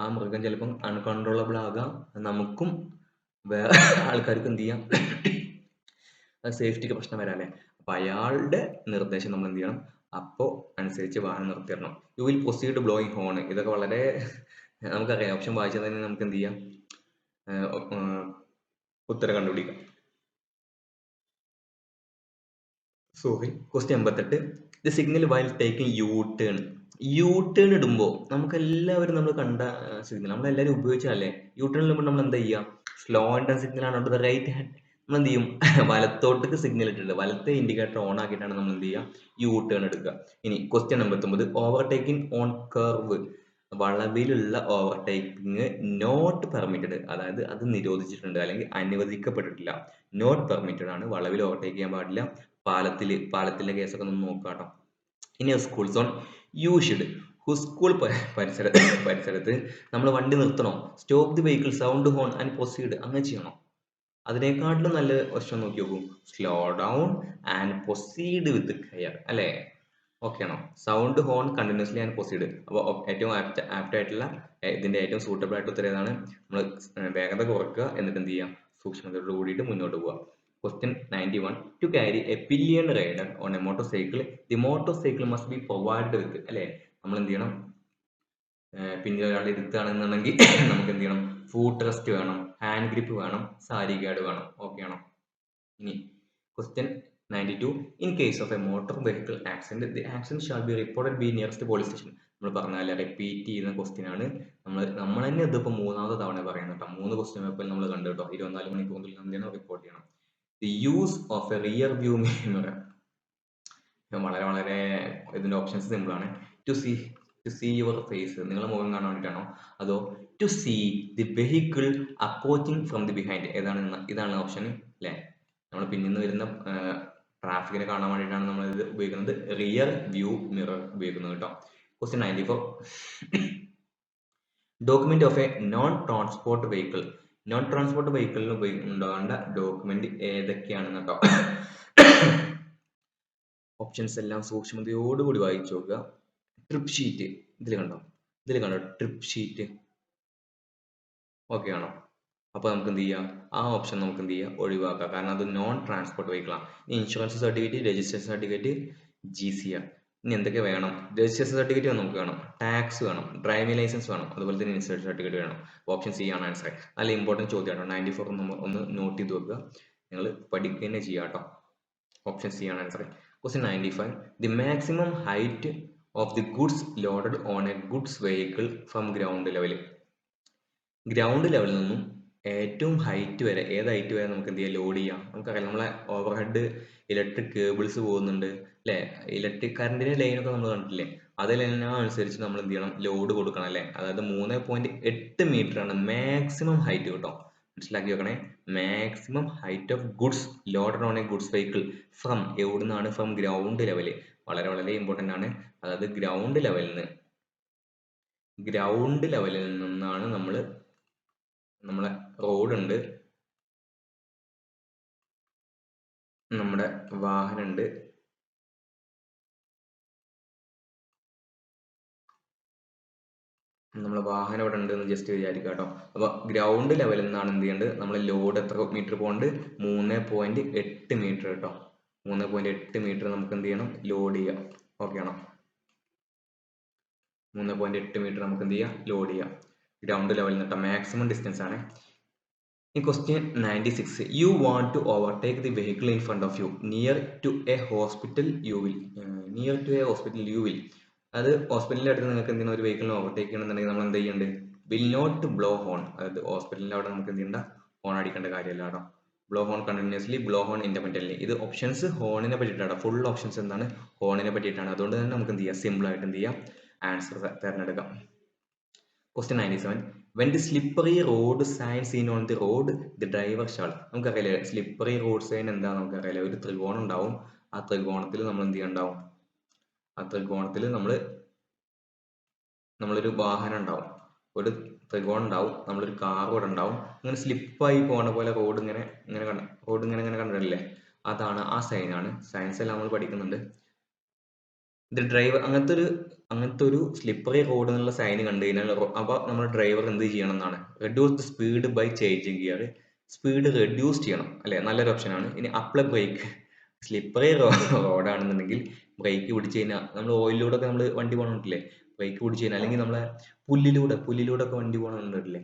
ആ മൃഗം ചിലപ്പം അൺകൺട്രോളബിൾ ആകാം, നമുക്കും വേറെ ആൾക്കാർക്കും എന്ത് ചെയ്യാം? സേഫ്റ്റിക്ക് പ്രശ്നം വരാല്ലേ. അപ്പൊ അയാളുടെ നിർദ്ദേശം നമ്മൾ എന്ത് ചെയ്യണം? അപ്പോൾ അനുസരിച്ച് വാഹനം നിർത്തിയിടണം. You will proceed blowing horn. ഇതൊക്കെ വളരെ നമുക്കറിയാം. ഓപ്ഷൻ വായിച്ചാൽ തന്നെ നമുക്ക് എന്ത് ചെയ്യാം? ഉത്തരം കണ്ടുപിടിക്കാം. Sorry. Question 88, the signal while taking U turn. U turn ഇടുമ്പോൾ നമുക്ക് എല്ലാവരും നമ്മൾ കണ്ട സിഗ്നൽ നമ്മളെല്ലാവരും ഉപയോഗിച്ചതല്ലേ. യു ടേൺ ഇടുമ്പോൾ നമ്മൾ എന്താ ചെയ്യുക? സ്ലോ ആൻഡ് ടേൺ സിഗ്നൽ ആണ് ദ റൈറ്റ് ഹാൻഡ്. നമ്മൾ എന്ത് ചെയ്യും? വലത്തോട്ടേക്ക് സിഗ്നൽ ഇട്ടിട്ട് വലത്തെ ഇൻഡിക്കേറ്റർ ഓൺ ആക്കിയിട്ടാണ് നമ്മൾ എന്ത് ചെയ്യുക? യു ടേൺ എടുക്കുക. ഇനി ക്വസ്റ്റ്യൻ 89, ഓവർടേക്കിംഗ് ഓൺ കർവ്. വളവിലുള്ള ഓവർടേക്കിംഗ് നോട്ട് പെർമിറ്റഡ്, അതായത് അത് നിരോധിച്ചിട്ടുണ്ട് അല്ലെങ്കിൽ അനുവദിക്കപ്പെട്ടിട്ടില്ല. നോട്ട് പെർമിറ്റഡ് ആണ്. വളവിൽ ഓവർടേക്ക് ചെയ്യാൻ പാടില്ല. പാലത്തിന്റെ കേസൊക്കെ ഒന്ന് നോക്കാം കേട്ടോ. In a school zone you should school പരിസരത്ത് നമ്മൾ വണ്ടി നിർത്തണോ? Stop the vehicle, sound horn and proceed, അങ്ങനെ ചെയ്യണോ? അതിനേക്കാട്ടിലും നല്ല ഓപ്ഷൻ നോക്കി നോക്കൂ, slow down and proceed with care, അല്ലേ? ഓക്കെ ആണോ? Sound horn continuously and proceed. അപ്പോൾ ഏറ്റവും ആപ്റ്റ് ആയിട്ടുള്ള ഇതിന്റെ ഏറ്റവും സൂട്ടബിൾ ആയിട്ട് ഉത്തരം ഏതാണ്? നമ്മൾ വേഗത കുറക്കുക, എന്നിട്ട് എന്ത് ചെയ്യുക? സൂക്ഷ്മതയോട് കൂടിയിട്ട് മുന്നോട്ട് പോവുക. Question 91. To carry a pillion rider on a motorcycle, the motorcycle must be provided with, അല്ലേ? നമ്മൾ എന്ത് ചെയ്യണം? പിന്നെ ഒരാൾ ഇരുത്തുകയാണെന്നുണ്ടെങ്കിൽ നമുക്ക് എന്ത് ചെയ്യണം? ഫൂട്ട് റെസ്റ്റ് വേണം, ഹാൻഡ് ഗ്രിപ്പ് വേണം, സാരി ഗാർഡ് വേണം. ഓക്കെ ആണോ? ഇനി Question 92. In case of a motor vehicle accident, the accident shall be reported by nearest police station. നമ്മൾ പറഞ്ഞാൽ റിപ്പീറ്റ് ചെയ്യുന്ന ക്വസ്റ്റ്യൻ ആണ്. നമ്മൾ തന്നെ ഇതിപ്പോൾ മൂന്നാമത്തെ തവണ പറയുന്നത് കേട്ടോ. 3 ക്വസ്റ്റ്യൻ പേപ്പറിൽ നമ്മൾ കണ്ടു കേട്ടോ. 24 മണിക്കൂറിൽ എന്തിനാണ് റിപ്പോർട്ട് ചെയ്യണം. The use of a rear view mirror. വളരെ ഇതിന്റെ ഓപ്ഷൻസ് സിമ്പിൾ ആണ്. ടു സീ യുവർ ഫേസ്, നിങ്ങളെ മുഖം കാണാൻ വേണ്ടിയിട്ടാണോ? അതോ to see the vehicle approaching from the behind? ഇതാണ് ഓപ്ഷൻ, അല്ലേ? നമ്മൾ പിന്നിൽ നിന്ന് വരുന്ന ട്രാഫിക്കിനെ കാണാൻ വേണ്ടിയിട്ടാണ് നമ്മൾ ഇത് ഉപയോഗിക്കുന്നത്, റിയർ വ്യൂ മിറർ ഉപയോഗിക്കുന്നത് കേട്ടോ. Question 94. Document of a non transport vehicle. Non transport വെഹിക്കിളിന് ഉണ്ടാകേണ്ട ഡോക്യുമെന്റ് ഏതൊക്കെയാണെന്ന് കേട്ടോ. ഓപ്ഷൻസ് എല്ലാം സൂക്ഷ്മതയോടുകൂടി വായിച്ചു നോക്കുക. ട്രിപ്പ് ഷീറ്റ്, ഇതിൽ കണ്ടോ ട്രിപ്പ് ഷീറ്റ്. ഓക്കെ ആണോ? അപ്പോൾ നമുക്ക് എന്ത് ചെയ്യാം? ആ ഓപ്ഷൻ നമുക്ക് എന്ത് ചെയ്യാം? ഒഴിവാക്കാം. കാരണം അത് നോൺ ട്രാൻസ്പോർട്ട് വെഹിക്കിൾ ആണ്. Insurance certificate, registration certificate, GCR. ഇനി എന്തൊക്കെ വേണം? രജിസ്ട്രേഷൻ സർട്ടിഫിക്കറ്റ് നമുക്ക് വേണം, ടാക്സ് വേണം, ഡ്രൈവിംഗ് ലൈസൻസ് വേണം, അതുപോലെ തന്നെ ഇൻഷുറൻസ് സർട്ടിഫിക്കറ്റ് വേണം. ഓപ്ഷൻ സി ആണ് ആൻസർ. നല്ല ഇമ്പോർട്ടൻറ്റ് ചോദ്യമാണ്. 94 നമ്മൾ ഒന്ന് നോട്ട് ചെയ്ത് വെക്കുക. നിങ്ങൾ പഠിക്കുക തന്നെ ചെയ്യാം കേട്ടോ. ഓപ്ഷൻ സി ആണ് answer. Question 95. The maximum height of the goods loaded on a goods vehicle from ground level. Ground ലെവലിൽ നിന്നും ഏറ്റവും ഹൈറ്റ് വരെ, ഏത് ഹൈറ്റ് വരെ നമുക്ക് എന്ത് ചെയ്യാം? ലോഡ് ചെയ്യാം. നമുക്കറിയാം, നമ്മളെ ഓവർ ഹെഡ് ഇലക്ട്രിക് കേബിൾസ് പോകുന്നുണ്ട്, അല്ലേ? ഇലക്ട്രിക് കറണ്ടിന്റെ ലൈനൊക്കെ നമ്മൾ കണ്ടിട്ടില്ലേ? അതിനനുസരിച്ച് നമ്മൾ എന്ത് ചെയ്യണം? ലോഡ് കൊടുക്കണം, അല്ലേ? അതായത് 3.8 മീറ്റർ ആണ് മാക്സിമം ഹൈറ്റ് കേട്ടോ. മനസ്സിലാക്കി വെക്കണേ. Maximum height of goods loaded on a goods vehicle from, എവിടുന്നാണ്? From ground level. വളരെ ഇമ്പോർട്ടന്റ് ആണ്. അതായത് ഗ്രൗണ്ട് ലെവലിൽ നിന്നാണ് നമ്മളെ റോഡ് ഉണ്ട്, നമ്മുടെ വാഹനം ഉണ്ട്, നമ്മളെ വാഹനം ഇവിടെ ഉണ്ട് എന്ന് ജസ്റ്റ് വിചാരിക്കുക കേട്ടോ. അപ്പൊ ഗ്രൗണ്ട് ലെവലിൽ നിന്നാണ് എന്ത് ചെയ്യേണ്ടത്? നമ്മളെ ലോഡ് എത്ര മീറ്റർ പോകണ്ട്? 3.8 മീറ്റർ കേട്ടോ. 3.8 മീറ്റർ നമുക്ക് എന്ത് ചെയ്യണം? ലോഡ് ചെയ്യാം. ഓക്കെ ആണോ? 3.8 മീറ്റർ നമുക്ക് എന്ത് ചെയ്യാം? ലോഡ് ചെയ്യാം. ഗ്രൗണ്ട് ലെവലിൽ നിന്ന് മാക്സിമം ഡിസ്റ്റൻസ് ആണ്. In question 96, you want to overtake the vehicle in front of you near to a hospital. അത് ഹോസ്പിറ്റലിന്റെ അടുത്ത് നിങ്ങൾക്ക് എന്തെങ്കിലും ഒരു വെഹിക്കിളിനെ ഓവർടേക്ക് ചെയ്യണമെന്നുണ്ടെങ്കിൽ നമ്മൾ എന്ത് ചെയ്യേണ്ടത്? Will not blow horn. അതായത് ഹോസ്പിറ്റലിന്റെ അവിടെ നമുക്ക് എന്ത് ചെയ്യണ്ട? ഹോൺ അടിക്കേണ്ട കാര്യമല്ല കേട്ടോ. Blow horn continuously, blow horn independently. ഇത് ഓപ്ഷൻസ് ഹോണിനെ പറ്റിയിട്ടാണ്. ഫുൾ ഓപ്ഷൻസ് എന്താണ്? ഹോണിനെ പറ്റിയിട്ടാണ്. അതുകൊണ്ട് തന്നെ നമുക്ക് എന്ത് ചെയ്യാം? സിമ്പിൾ ആയിട്ട് എന്ത് ചെയ്യാം? ആൻസർ തിരഞ്ഞെടുക്കാം. Question 97. When the slippery road sign seen on the road, the driver shall. നമുക്കറിയാലേ സ്ലിപ്പറി റോഡ് സൈൻ എന്താ? നമുക്കറിയാലേ ഒരു ത്രികോണം ഉണ്ടാവും. ആ ത്രികോണത്തിൽ നമ്മൾ എന്ത് ചെയ്യണ്ടാവും? ആ ത്രികോണത്തിൽ നമ്മളൊരു വാഹനം ഉണ്ടാവും, ഒരു ത്രികോണം ഉണ്ടാവും, നമ്മളൊരു കാർ ഇവിടെ ഉണ്ടാവും. അങ്ങനെ സ്ലിപ്പായി പോണ പോലെ റോഡ് ഇങ്ങനെ കണ്ടിട്ടില്ലേ? അതാണ്, ആ സൈനാണ്. സയൻസ് എല്ലാം നമ്മൾ പഠിക്കുന്നുണ്ട്. ഇത് ഡ്രൈവർ അങ്ങനത്തെ ഒരു സ്ലിപ്പറി റോഡ് എന്നുള്ള സൈൻ കണ്ടു കഴിഞ്ഞാൽ അപ്പൊ നമ്മുടെ ഡ്രൈവർ എന്ത് ചെയ്യണം എന്നാണ്? Reduce the speed by changing gear. Speed reduce ചെയ്യണം, അല്ലെ? നല്ലൊരു ഓപ്ഷൻ ആണ്. ഇനി അപ്ലൈ ബ്രേക്ക്. സ്ലിപ്പറി റോഡാണെന്നുണ്ടെങ്കിൽ ബ്രേക്ക് പിടിച്ചു കഴിഞ്ഞാൽ, നമ്മൾ ഓയിലൂടെ ഒക്കെ നമ്മൾ വണ്ടി പോകണില്ലേ? ബ്രേക്ക് പിടിച്ചു കഴിഞ്ഞാൽ, അല്ലെങ്കിൽ നമ്മളെ പുല്ലിലൂടെ ഒക്കെ വണ്ടി പോകണമെന്നില്ലേ?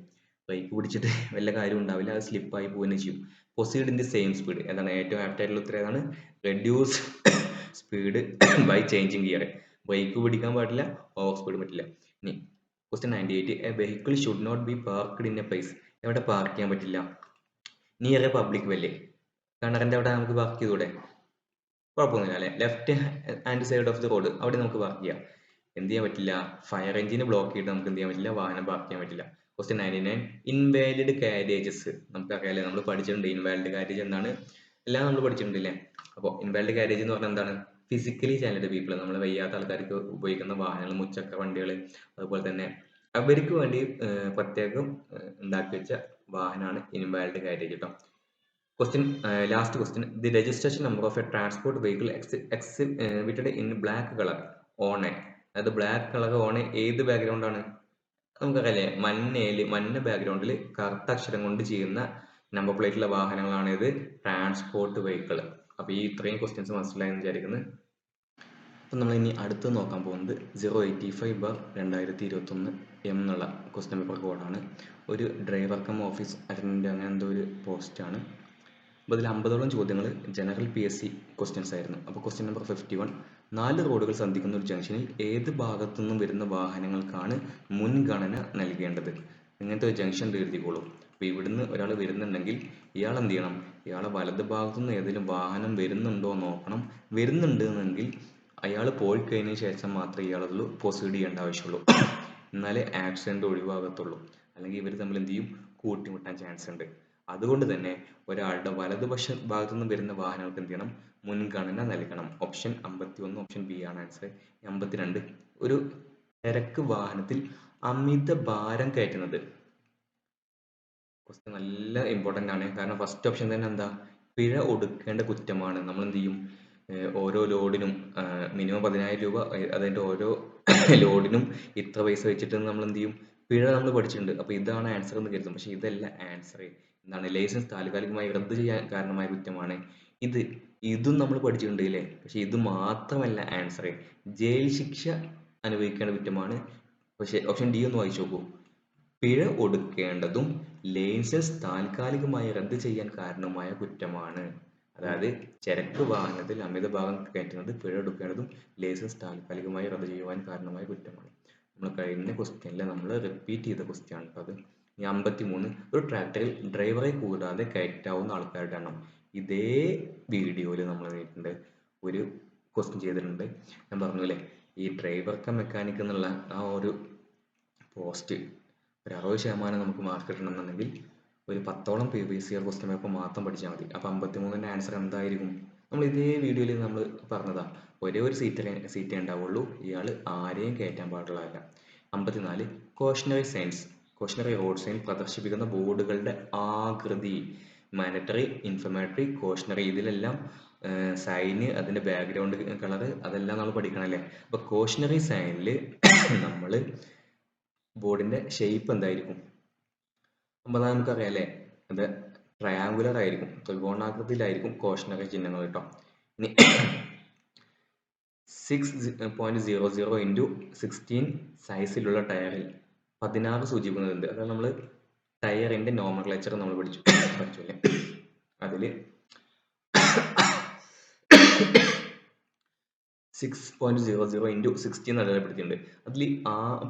ബ്രേക്ക് പിടിച്ചിട്ട് വല്ല കാര്യം ഉണ്ടാവില്ല, അത് സ്ലിപ്പായി പോവുകയും ചെയ്യും. Proceed in the same speed. എന്താണ് ഏറ്റവും ആപ്റ്റ് ആയിട്ടുള്ള ഉത്തരം? ഏതാണ്? Reduce speed by changing gear. Brake പിടിക്കാൻ പാടില്ല, ഓവർ സ്പീഡ് പറ്റില്ല. ഇനി Question 98. A vehicle should not be parked in a place. എവിടെ പാർക്ക് ചെയ്യാൻ പറ്റില്ല? Near a public well. കിണറിന്റെ അവിടെ നമുക്ക് പാർക്ക് ചെയ്തൂടെ? കുഴപ്പമൊന്നുമില്ല, അല്ലെ? Left hand side of the road, അവിടെ നമുക്ക് പാർക്ക് ചെയ്യാം. എന്ത് ചെയ്യാൻ പറ്റില്ല? ഫയർ എഞ്ചിന് ബ്ലോക്ക് ചെയ്തിട്ട് നമുക്ക് എന്ത് ചെയ്യാൻ പറ്റില്ല? വാഹനം പാർക്ക് ചെയ്യാൻ പറ്റില്ല. Question 99. Invalid carriages. നമുക്കറിയാലേ, നമ്മൾ പഠിച്ചിട്ടുണ്ട് ഇൻവാലിഡ് കാരേജ് എന്താണ്, എല്ലാം നമ്മൾ പഠിച്ചിട്ടുണ്ടല്ലേ? അപ്പോൾ ഇൻവാലിഡ് കാരേജ് എന്ന് പറഞ്ഞാൽ എന്താണ്? ഫിസിക്കലി ചാലഞ്ചഡ് പീപ്പിൾ, നമ്മൾ വയ്യാത്ത ആൾക്കാർക്ക് ഉപയോഗിക്കുന്ന വാഹനങ്ങൾ, മുച്ചക്ര വണ്ടികൾ, അതുപോലെ തന്നെ അവർക്ക് വേണ്ടി പ്രത്യേകം ഉണ്ടാക്കി വെച്ച വാഹനമാണ് ഇൻവാലിഡ് കാരേജ് കേട്ടോ. Question, last question, the registration number of A transport vehicle exhibited in black colour on A, അതായത് ബ്ലാക്ക് കളർ ഓൺ എ ഏത് ബാക്ക്ഗ്രൗണ്ട് ആണ്? നമുക്കറിയാലേ, മഞ്ഞ ബാക്ക്ഗ്രൗണ്ടിൽ കറുത്ത അക്ഷരം കൊണ്ട് ചെയ്യുന്ന നമ്പർ പ്ലേറ്റുള്ള വാഹനങ്ങളാണ് ഇത് ട്രാൻസ്പോർട്ട് വെഹിക്കിൾ. അപ്പോൾ ഈ ഇത്രയും ക്വസ്റ്റ്യൻസ് മനസ്സിലായെന്ന് വിചാരിക്കുന്നത്. അപ്പം നമ്മൾ ഇനി അടുത്ത് നോക്കാൻ പോകുന്നത് 085/2021 എന്നുള്ള ക്വസ്റ്റ്യൻ പേപ്പർ കോഡാണ്. ഒരു ഡ്രൈവർ കം ഓഫീസ് അറ്റൻഡന്റ് അങ്ങനെ എന്തോ ഒരു പോസ്റ്റാണ്. അപ്പോൾ ഇതിൽ 50ഓളം ചോദ്യങ്ങൾ ജനറൽ PSC ക്വസ്റ്റ്യൻസ് ആയിരുന്നു. അപ്പോൾ ക്വസ്റ്റ്യൻ നമ്പർ 51, 4 റോഡുകൾ സന്ധിക്കുന്ന ഒരു ജംഗ്ഷനിൽ ഏത് ഭാഗത്തു നിന്നും വരുന്ന വാഹനങ്ങൾക്കാണ് മുൻഗണന നൽകേണ്ടത്? ഇങ്ങനത്തെ ഒരു ജംഗ്ഷൻ എഴുതിക്കോളൂ. അപ്പോൾ ഇവിടുന്ന് ഒരാൾ വരുന്നുണ്ടെങ്കിൽ ഇയാൾ എന്ത് ചെയ്യണം? ഇയാളെ വലത് ഭാഗത്തുനിന്ന് ഏതെങ്കിലും വാഹനം വരുന്നുണ്ടോ നോക്കണം. വരുന്നുണ്ട് എന്നെങ്കിൽ അയാൾ പോയി കഴിഞ്ഞതിന് ശേഷം മാത്രമേ ഇയാളത് പ്രൊസീഡ് ചെയ്യേണ്ട ആവശ്യമുള്ളൂ. എന്നാലേ ആക്സിഡന്റ് ഒഴിവാകത്തുള്ളൂ. അല്ലെങ്കിൽ ഇവർ തമ്മിൽ എന്ത് ചെയ്യും? കൂട്ടിമുട്ടാൻ ചാൻസ് ഉണ്ട്. അതുകൊണ്ട് തന്നെ ഒരാളുടെ വലതുപക്ഷ ഭാഗത്തു നിന്ന് വരുന്ന വാഹനങ്ങൾക്ക് എന്ത് ചെയ്യണം? മുൻഗണന നൽകണം. ഓപ്ഷൻ 51 ഓപ്ഷൻ ബി ആണ് ആൻസർ. 52, ഒരു ചരക്ക് വാഹനത്തിൽ അമിത ഭാരം കയറ്റുന്നത്. ക്വസ്റ്റ്യൻ നല്ല ഇമ്പോർട്ടൻ്റ് ആണ്. കാരണം ഫസ്റ്റ് ഓപ്ഷൻ തന്നെ എന്താ? പിഴ ഒടുക്കേണ്ട കുറ്റമാണ്. നമ്മൾ എന്ത് ചെയ്യും? ഓരോ ലോഡിനും മിനിമം 10,000 രൂപ, അതിൻ്റെ ഓരോ ലോഡിനും ഇത്ര പൈസ വെച്ചിട്ട് നമ്മൾ എന്ത് ചെയ്യും? പിഴ നമ്മൾ പഠിച്ചിട്ടുണ്ട്. അപ്പോൾ ഇതാണ് ആൻസർ എന്ന് കരുതും. പക്ഷേ ഇതല്ല ആൻസർ. എന്താണ്? ലൈസൻസ് താൽക്കാലികമായി റദ്ദ് ചെയ്യാൻ കാരണമായ കുറ്റമാണ് ഇത്. ഇതും നമ്മൾ പഠിച്ചിട്ടുണ്ട് അല്ലേ? പക്ഷെ ഇത് മാത്രമല്ല ആൻസർ. ജയിൽ ശിക്ഷ അനുഭവിക്കേണ്ട കുറ്റമാണ്. പക്ഷേ ഓപ്ഷൻ ഡി ഒന്ന് വായിച്ചു നോക്കൂ. പിഴ ഒടുക്കേണ്ടതും ലൈസൻസ് താൽക്കാലികമായി റദ്ദ് ചെയ്യാൻ കാരണമായ കുറ്റമാണ്. അതായത് ചരക്ക് വാഹനത്തിൽ അമിതഭാരം കയറ്റുന്നത് പിഴ ഒടുക്കേണ്ടതും ലൈസൻസ് താൽക്കാലികമായി റദ്ദ് ചെയ്യുവാൻ കാരണമായ കുറ്റമാണ്. നമ്മൾ കഴിഞ്ഞ ക്വസ്റ്റ്യനിൽ നമ്മൾ റിപ്പീറ്റ് ചെയ്ത ക്വസ്റ്റ്യൻ ആണ് അത്. 53, ഒരു ട്രാക്ടറിൽ ഡ്രൈവറെ കൂടാതെ കയറ്റാവുന്ന ആൾക്കാരുടെ എണ്ണം. ഇതേ വീഡിയോയിൽ നമ്മൾ നേരിട്ടുണ്ട് ഒരു ക്വസ്റ്റ്യൻ ചെയ്തിട്ടുണ്ട്. ഞാൻ പറഞ്ഞു അല്ലേ, ഈ ഡ്രൈവർ കം മെക്കാനിക് എന്നുള്ള ആ ഒരു പോസ്റ്റ് ഒരു 60% നമുക്ക് മാർക്ക് കിട്ടണമെന്നുണ്ടെങ്കിൽ ഒരു 10ഓളം PPC ക്വസ്റ്റ്യൻ പേപ്പർ മാത്രം പഠിച്ചാൽ മതി. അപ്പോൾ 53ൻ്റെ ആൻസർ എന്തായിരിക്കും? നമ്മൾ ഇതേ വീഡിയോയിൽ നമ്മൾ പറഞ്ഞതാ, ഒരേ ഒരു സീറ്റേ ഉണ്ടാവുള്ളൂ, ഇയാൾ ആരെയും കയറ്റാൻ പാടുള്ളതല്ല. 54, cautionary signs, cautionary road sign പ്രദർശിപ്പിക്കുന്ന ബോർഡുകളുടെ ആകൃതി. മാൻഡറ്ററി, ഇൻഫർമേറ്ററി, കോഷണറി, ഇതിലെല്ലാം സൈന്, അതിൻ്റെ ബാക്ക്ഗ്രൗണ്ട് കളർ, അതെല്ലാം നമ്മൾ പഠിക്കണമല്ലേ. അപ്പോൾ കോഷണറി സൈനിൽ നമ്മൾ ബോർഡിൻ്റെ ഷേപ്പ് എന്തായിരിക്കും? അപ്പോൾ അത് നമുക്കറിയാം അല്ലേ, അത് ട്രയാങ്കുലർ ആയിരിക്കും, ത്രികോണാകൃതിയിലായിരിക്കും കോഷണറി ചിഹ്നങ്ങൾ കേട്ടോ. ഇനി 6.00 × 16 സൈസിലുള്ള ടയറിൽ 16 സൂചിപ്പിക്കുന്നുണ്ട്. അതാണ് നമ്മൾ ടയറിൻ്റെ നോമൻക്ലേച്ചർ നമ്മൾ പഠിച്ചു അല്ലേ. അതിൽ 6.00 × 16 അടയാളപ്പെടുത്തിയിട്ടുണ്ട്. അതിൽ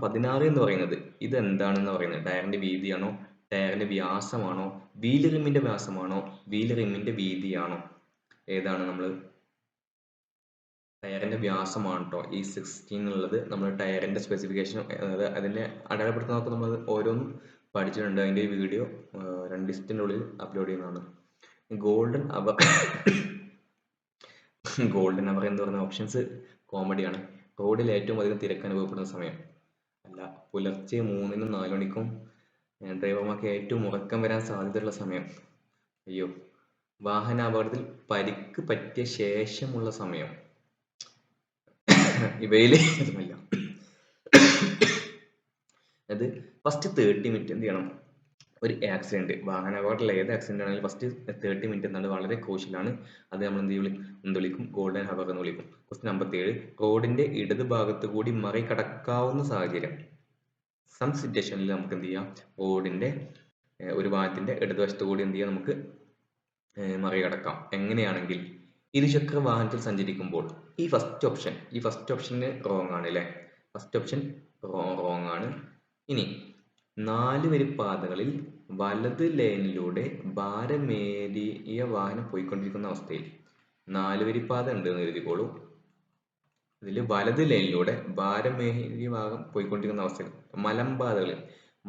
16 എന്ന് പറയുന്നത് ഇത് എന്താണെന്ന് പറയുന്നത്? ടയറിന്റെ വീതിയാണോ, ടയറിന്റെ വ്യാസമാണോ, വീൽ റിമ്മിന്റെ വ്യാസമാണോ, വീൽ റിമ്മിന്റെ വീതിയാണോ? ഏതാണ്? നമ്മൾ ടയറിന്റെ വ്യാസമാണ് കേട്ടോ ഈ 16 എന്നുള്ളത്. നമ്മൾ ടയറിന്റെ സ്പെസിഫിക്കേഷൻ, അതായത് അതിനെ അടയാളപ്പെടുത്തുന്നതൊക്കെ നമ്മൾ ഓരോന്നും പഠിച്ചിട്ടുണ്ട്. അതിന്റെ വീഡിയോ 2 ദിവസത്തിൻ്റെ ഉള്ളിൽ അപ്ലോഡ് ചെയ്യുന്നതാണ്. ഗോൾഡൻ അവർ ഗോൾഡൻ അവർ എന്ന് പറയുന്ന ഓപ്ഷൻസ് കോമഡിയാണ്. റോഡിൽ ഏറ്റവും അധികം തിരക്ക് അനുഭവപ്പെടുന്ന സമയം അല്ല, പുലർച്ചെ 3-നും 4 മണിക്കും ഡ്രൈവർമാർക്ക് ഏറ്റവും ഉറക്കം വരാൻ സാധ്യതയുള്ള സമയം. അയ്യോ. വാഹന അപകടത്തിൽ പരിക്ക് പറ്റിയ ശേഷമുള്ള സമയം. ഇവയിൽ ഇതുമല്ല. അത് ഫസ്റ്റ് 30 മിനിറ്റ് എന്ത് ചെയ്യണം? ഒരു ആക്സിഡന്റ്, വാഹന അപകടത്തിലുള്ള ഏത് ആക്സിഡന്റ് ആണെങ്കിലും ഫസ്റ്റ് 30 മിനിറ്റ് എന്നുള്ളത് വളരെ ക്രൂഷ്യലാണ്. അത് നമ്മൾ എന്ത് വിളിക്കും? ഗോൾഡൻ ഹവർ എന്ന് വിളിക്കും. ക്വസ്റ്റ്യൻ 57, റോഡിന്റെ ഇടത് ഭാഗത്ത് കൂടി മറികടക്കാവുന്ന സാഹചര്യം. സം സിറ്റുവേഷനിൽ നമുക്ക് എന്ത് ചെയ്യാം? റോഡിന്റെ ഒരു ഭാഗത്തിന്റെ ഇടതുവശത്ത് കൂടി എന്ത് ചെയ്യാം? നമുക്ക് മറികടക്കാം. എങ്ങനെയാണെങ്കിൽ ഇരുചക്ര വാഹനത്തിൽ സഞ്ചരിക്കുമ്പോൾ. ഈ ഫസ്റ്റ് ഓപ്ഷന് റോങ് ആണ് അല്ലേ? ഫസ്റ്റ് ഓപ്ഷൻ റോങ് ആണ്. ഇനി 4 വരി പാതകളിൽ വലത് ലൈനിലൂടെ ഭാരമേറിയ വാഹനം പോയിക്കൊണ്ടിരിക്കുന്ന അവസ്ഥയിൽ. 4 വരി പാത ഉണ്ട് എന്ന് എഴുതിക്കോളൂ. ഇതിൽ വലത് ലൈനിലൂടെ ഭാരമേറിയ വാഹനം പോയിക്കൊണ്ടിരിക്കുന്ന അവസ്ഥയിൽ.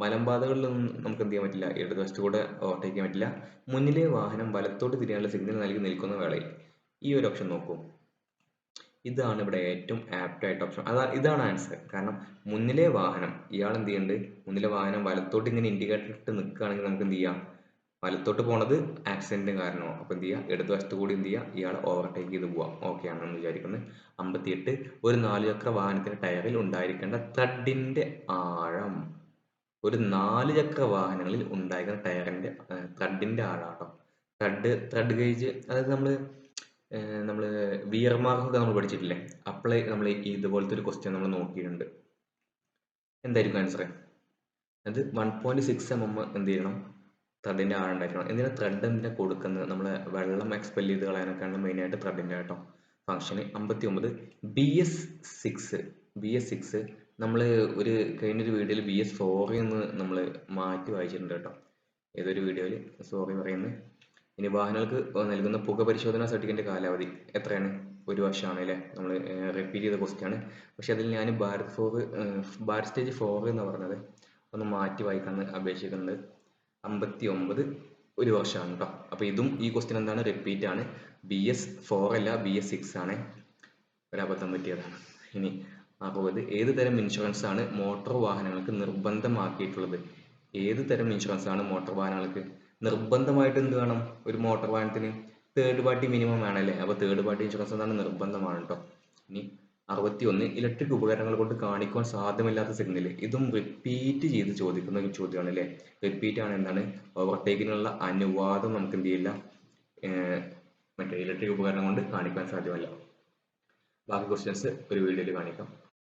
മലമ്പാതകളിലൊന്നും നമുക്ക് എന്ത് ചെയ്യാൻ പറ്റില്ല? ഇടതുവശത്ത് കൂടെ ഓവർടേക്ക് ചെയ്യാൻ പറ്റില്ല. മുന്നിലെ വാഹനം വലത്തോട്ട് തിരിയാനുള്ള സിഗ്നൽ നൽകി നിൽക്കുന്ന വേളയിൽ. ഈ ഒരു ഓപ്ഷൻ നോക്കൂ. ഇതാണ് ഇവിടെ ഏറ്റവും ആപ്റ്റ് ആയിട്ട് ഓപ്ഷൻ. ഇതാണ് ആൻസർ. കാരണം മുന്നിലെ വാഹനം ഇയാൾ എന്ത് ചെയ്യുന്നുണ്ട്, മുന്നിലെ വാഹനം വലത്തോട്ട് ഇങ്ങനെ ഇൻഡിക്കേറ്റർ ഇട്ട് നിൽക്കുകയാണെങ്കിൽ നമുക്ക് എന്ത് ചെയ്യാം, വലത്തോട്ട് പോണത് ആക്സിഡന്റിന് കാരണമാവും. അപ്പോൾ എന്ത് ചെയ്യുക, ഇടതുവശത്ത് കൂടി എന്ത് ചെയ്യുക, ഇയാൾ ഓവർടേക്ക് ചെയ്ത് പോവാം. ഓക്കെ ആണെന്ന് വിചാരിക്കുന്നത്. 58 ഒരു 4 ചക്ര വാഹനത്തിന്റെ ടയറിൽ ഉണ്ടായിരിക്കേണ്ട ത്രെഡിന്റെ ആഴം. ഒരു 4 ചക്ര വാഹനങ്ങളിൽ ഉണ്ടായിരിക്കുന്ന ടയറിന്റെ ത്രെഡിന്റെ ആഴാട്ടോ. ത്രെഡ് ഗേജ്, അതായത് നമ്മൾ വിയർ മാർക്കൊക്കെ നമ്മൾ പഠിച്ചിട്ടില്ലേ, അപ്ലൈ നമ്മൾ ഇതുപോലത്തെ ഒരു ക്വസ്റ്റ്യൻ നമ്മൾ നോക്കിയിട്ടുണ്ട്. എന്തായിരിക്കും ആൻസർ? അത് 1.6 mm എന്ത് ചെയ്യണം, ത്രെഡിന്റെ ആഴം ഉണ്ടായിരിക്കണം. എന്തിനാ ത്രെഡ് എന്തിനാ കൊടുക്കുന്നത്, നമ്മളെ വെള്ളം എക്സ്പെൽ ചെയ്ത് കളയാനൊക്കെയാണ് മെയിനായിട്ട് ത്രെഡിന്റെ കേട്ടോ ഫംഗ്ഷന്. 59 BS6 നമ്മൾ കഴിഞ്ഞൊരു വീഡിയോയിൽ BS4 എന്ന് നമ്മൾ മാറ്റി വായിച്ചിട്ടുണ്ട് കേട്ടോ, ഏതൊരു വീഡിയോയിൽ സോറി പറയുന്നത്. ഇനി വാഹനങ്ങൾക്ക് നൽകുന്ന പുക പരിശോധനാ സർട്ടിഫിക്കറ്റിന്റെ കാലാവധി എത്രയാണ്? 1 വർഷമാണ് അല്ലേ. നമ്മൾ റിപ്പീറ്റ് ചെയ്ത ക്വസ്റ്റ്യൻ ആണ്. പക്ഷെ അതിൽ ഞാൻ ഭാരത് സ്റ്റേജ് 4 എന്ന് പറഞ്ഞത് ഒന്ന് മാറ്റി വായിക്കാമെന്ന് അപേക്ഷിക്കുന്നുണ്ട്. 59 1 വർഷമാണ് കേട്ടോ. അപ്പോൾ ഇതും ഈ ക്വസ്റ്റ്യൻ എന്താണ്, റിപ്പീറ്റ് ആണ്. BS4 അല്ല, BS6 ആണ്. ഒരബദ്ധം പറ്റിയതാണ്. ഇനി 60 ഏത് തരം ഇൻഷുറൻസ് ആണ് മോട്ടോർ വാഹനങ്ങൾക്ക് നിർബന്ധമാക്കിയിട്ടുള്ളത്? ഏത് തരം ഇൻഷുറൻസ് ആണ് മോട്ടോർ വാഹനങ്ങൾക്ക് നിർബന്ധമായിട്ട് എന്ത് വേണം, ഒരു മോട്ടോർ വാഹനത്തിന് തേർഡ് പാർട്ടി മിനിമം വേണമല്ലേ. അപ്പോൾ തേർഡ് പാർട്ടി ഇൻഷുറൻസ് എന്താണ്, നിർബന്ധമാണ് കേട്ടോ. ഇനി 61 ഇലക്ട്രിക് ഉപകരണങ്ങൾ കൊണ്ട് കാണിക്കാൻ സാധ്യമല്ലാത്ത സിഗ്നൽ. ഇതും റിപ്പീറ്റ് ചെയ്ത് ചോദിക്കുന്ന ഒരു ചോദ്യമാണ് അല്ലേ. റിപ്പീറ്റ് ആണ്. എന്താണ്, ഓവർടേക്കിനുള്ള അനുവാദം നമുക്ക് എന്ത് ചെയ്യില്ല, മറ്റേ ഇലക്ട്രിക് ഉപകരണം കൊണ്ട് കാണിക്കാൻ സാധ്യമല്ല. ബാക്കി ക്വസ്റ്റ്യൻസ് ഒരു വീഡിയോയിൽ കാണിക്കാം.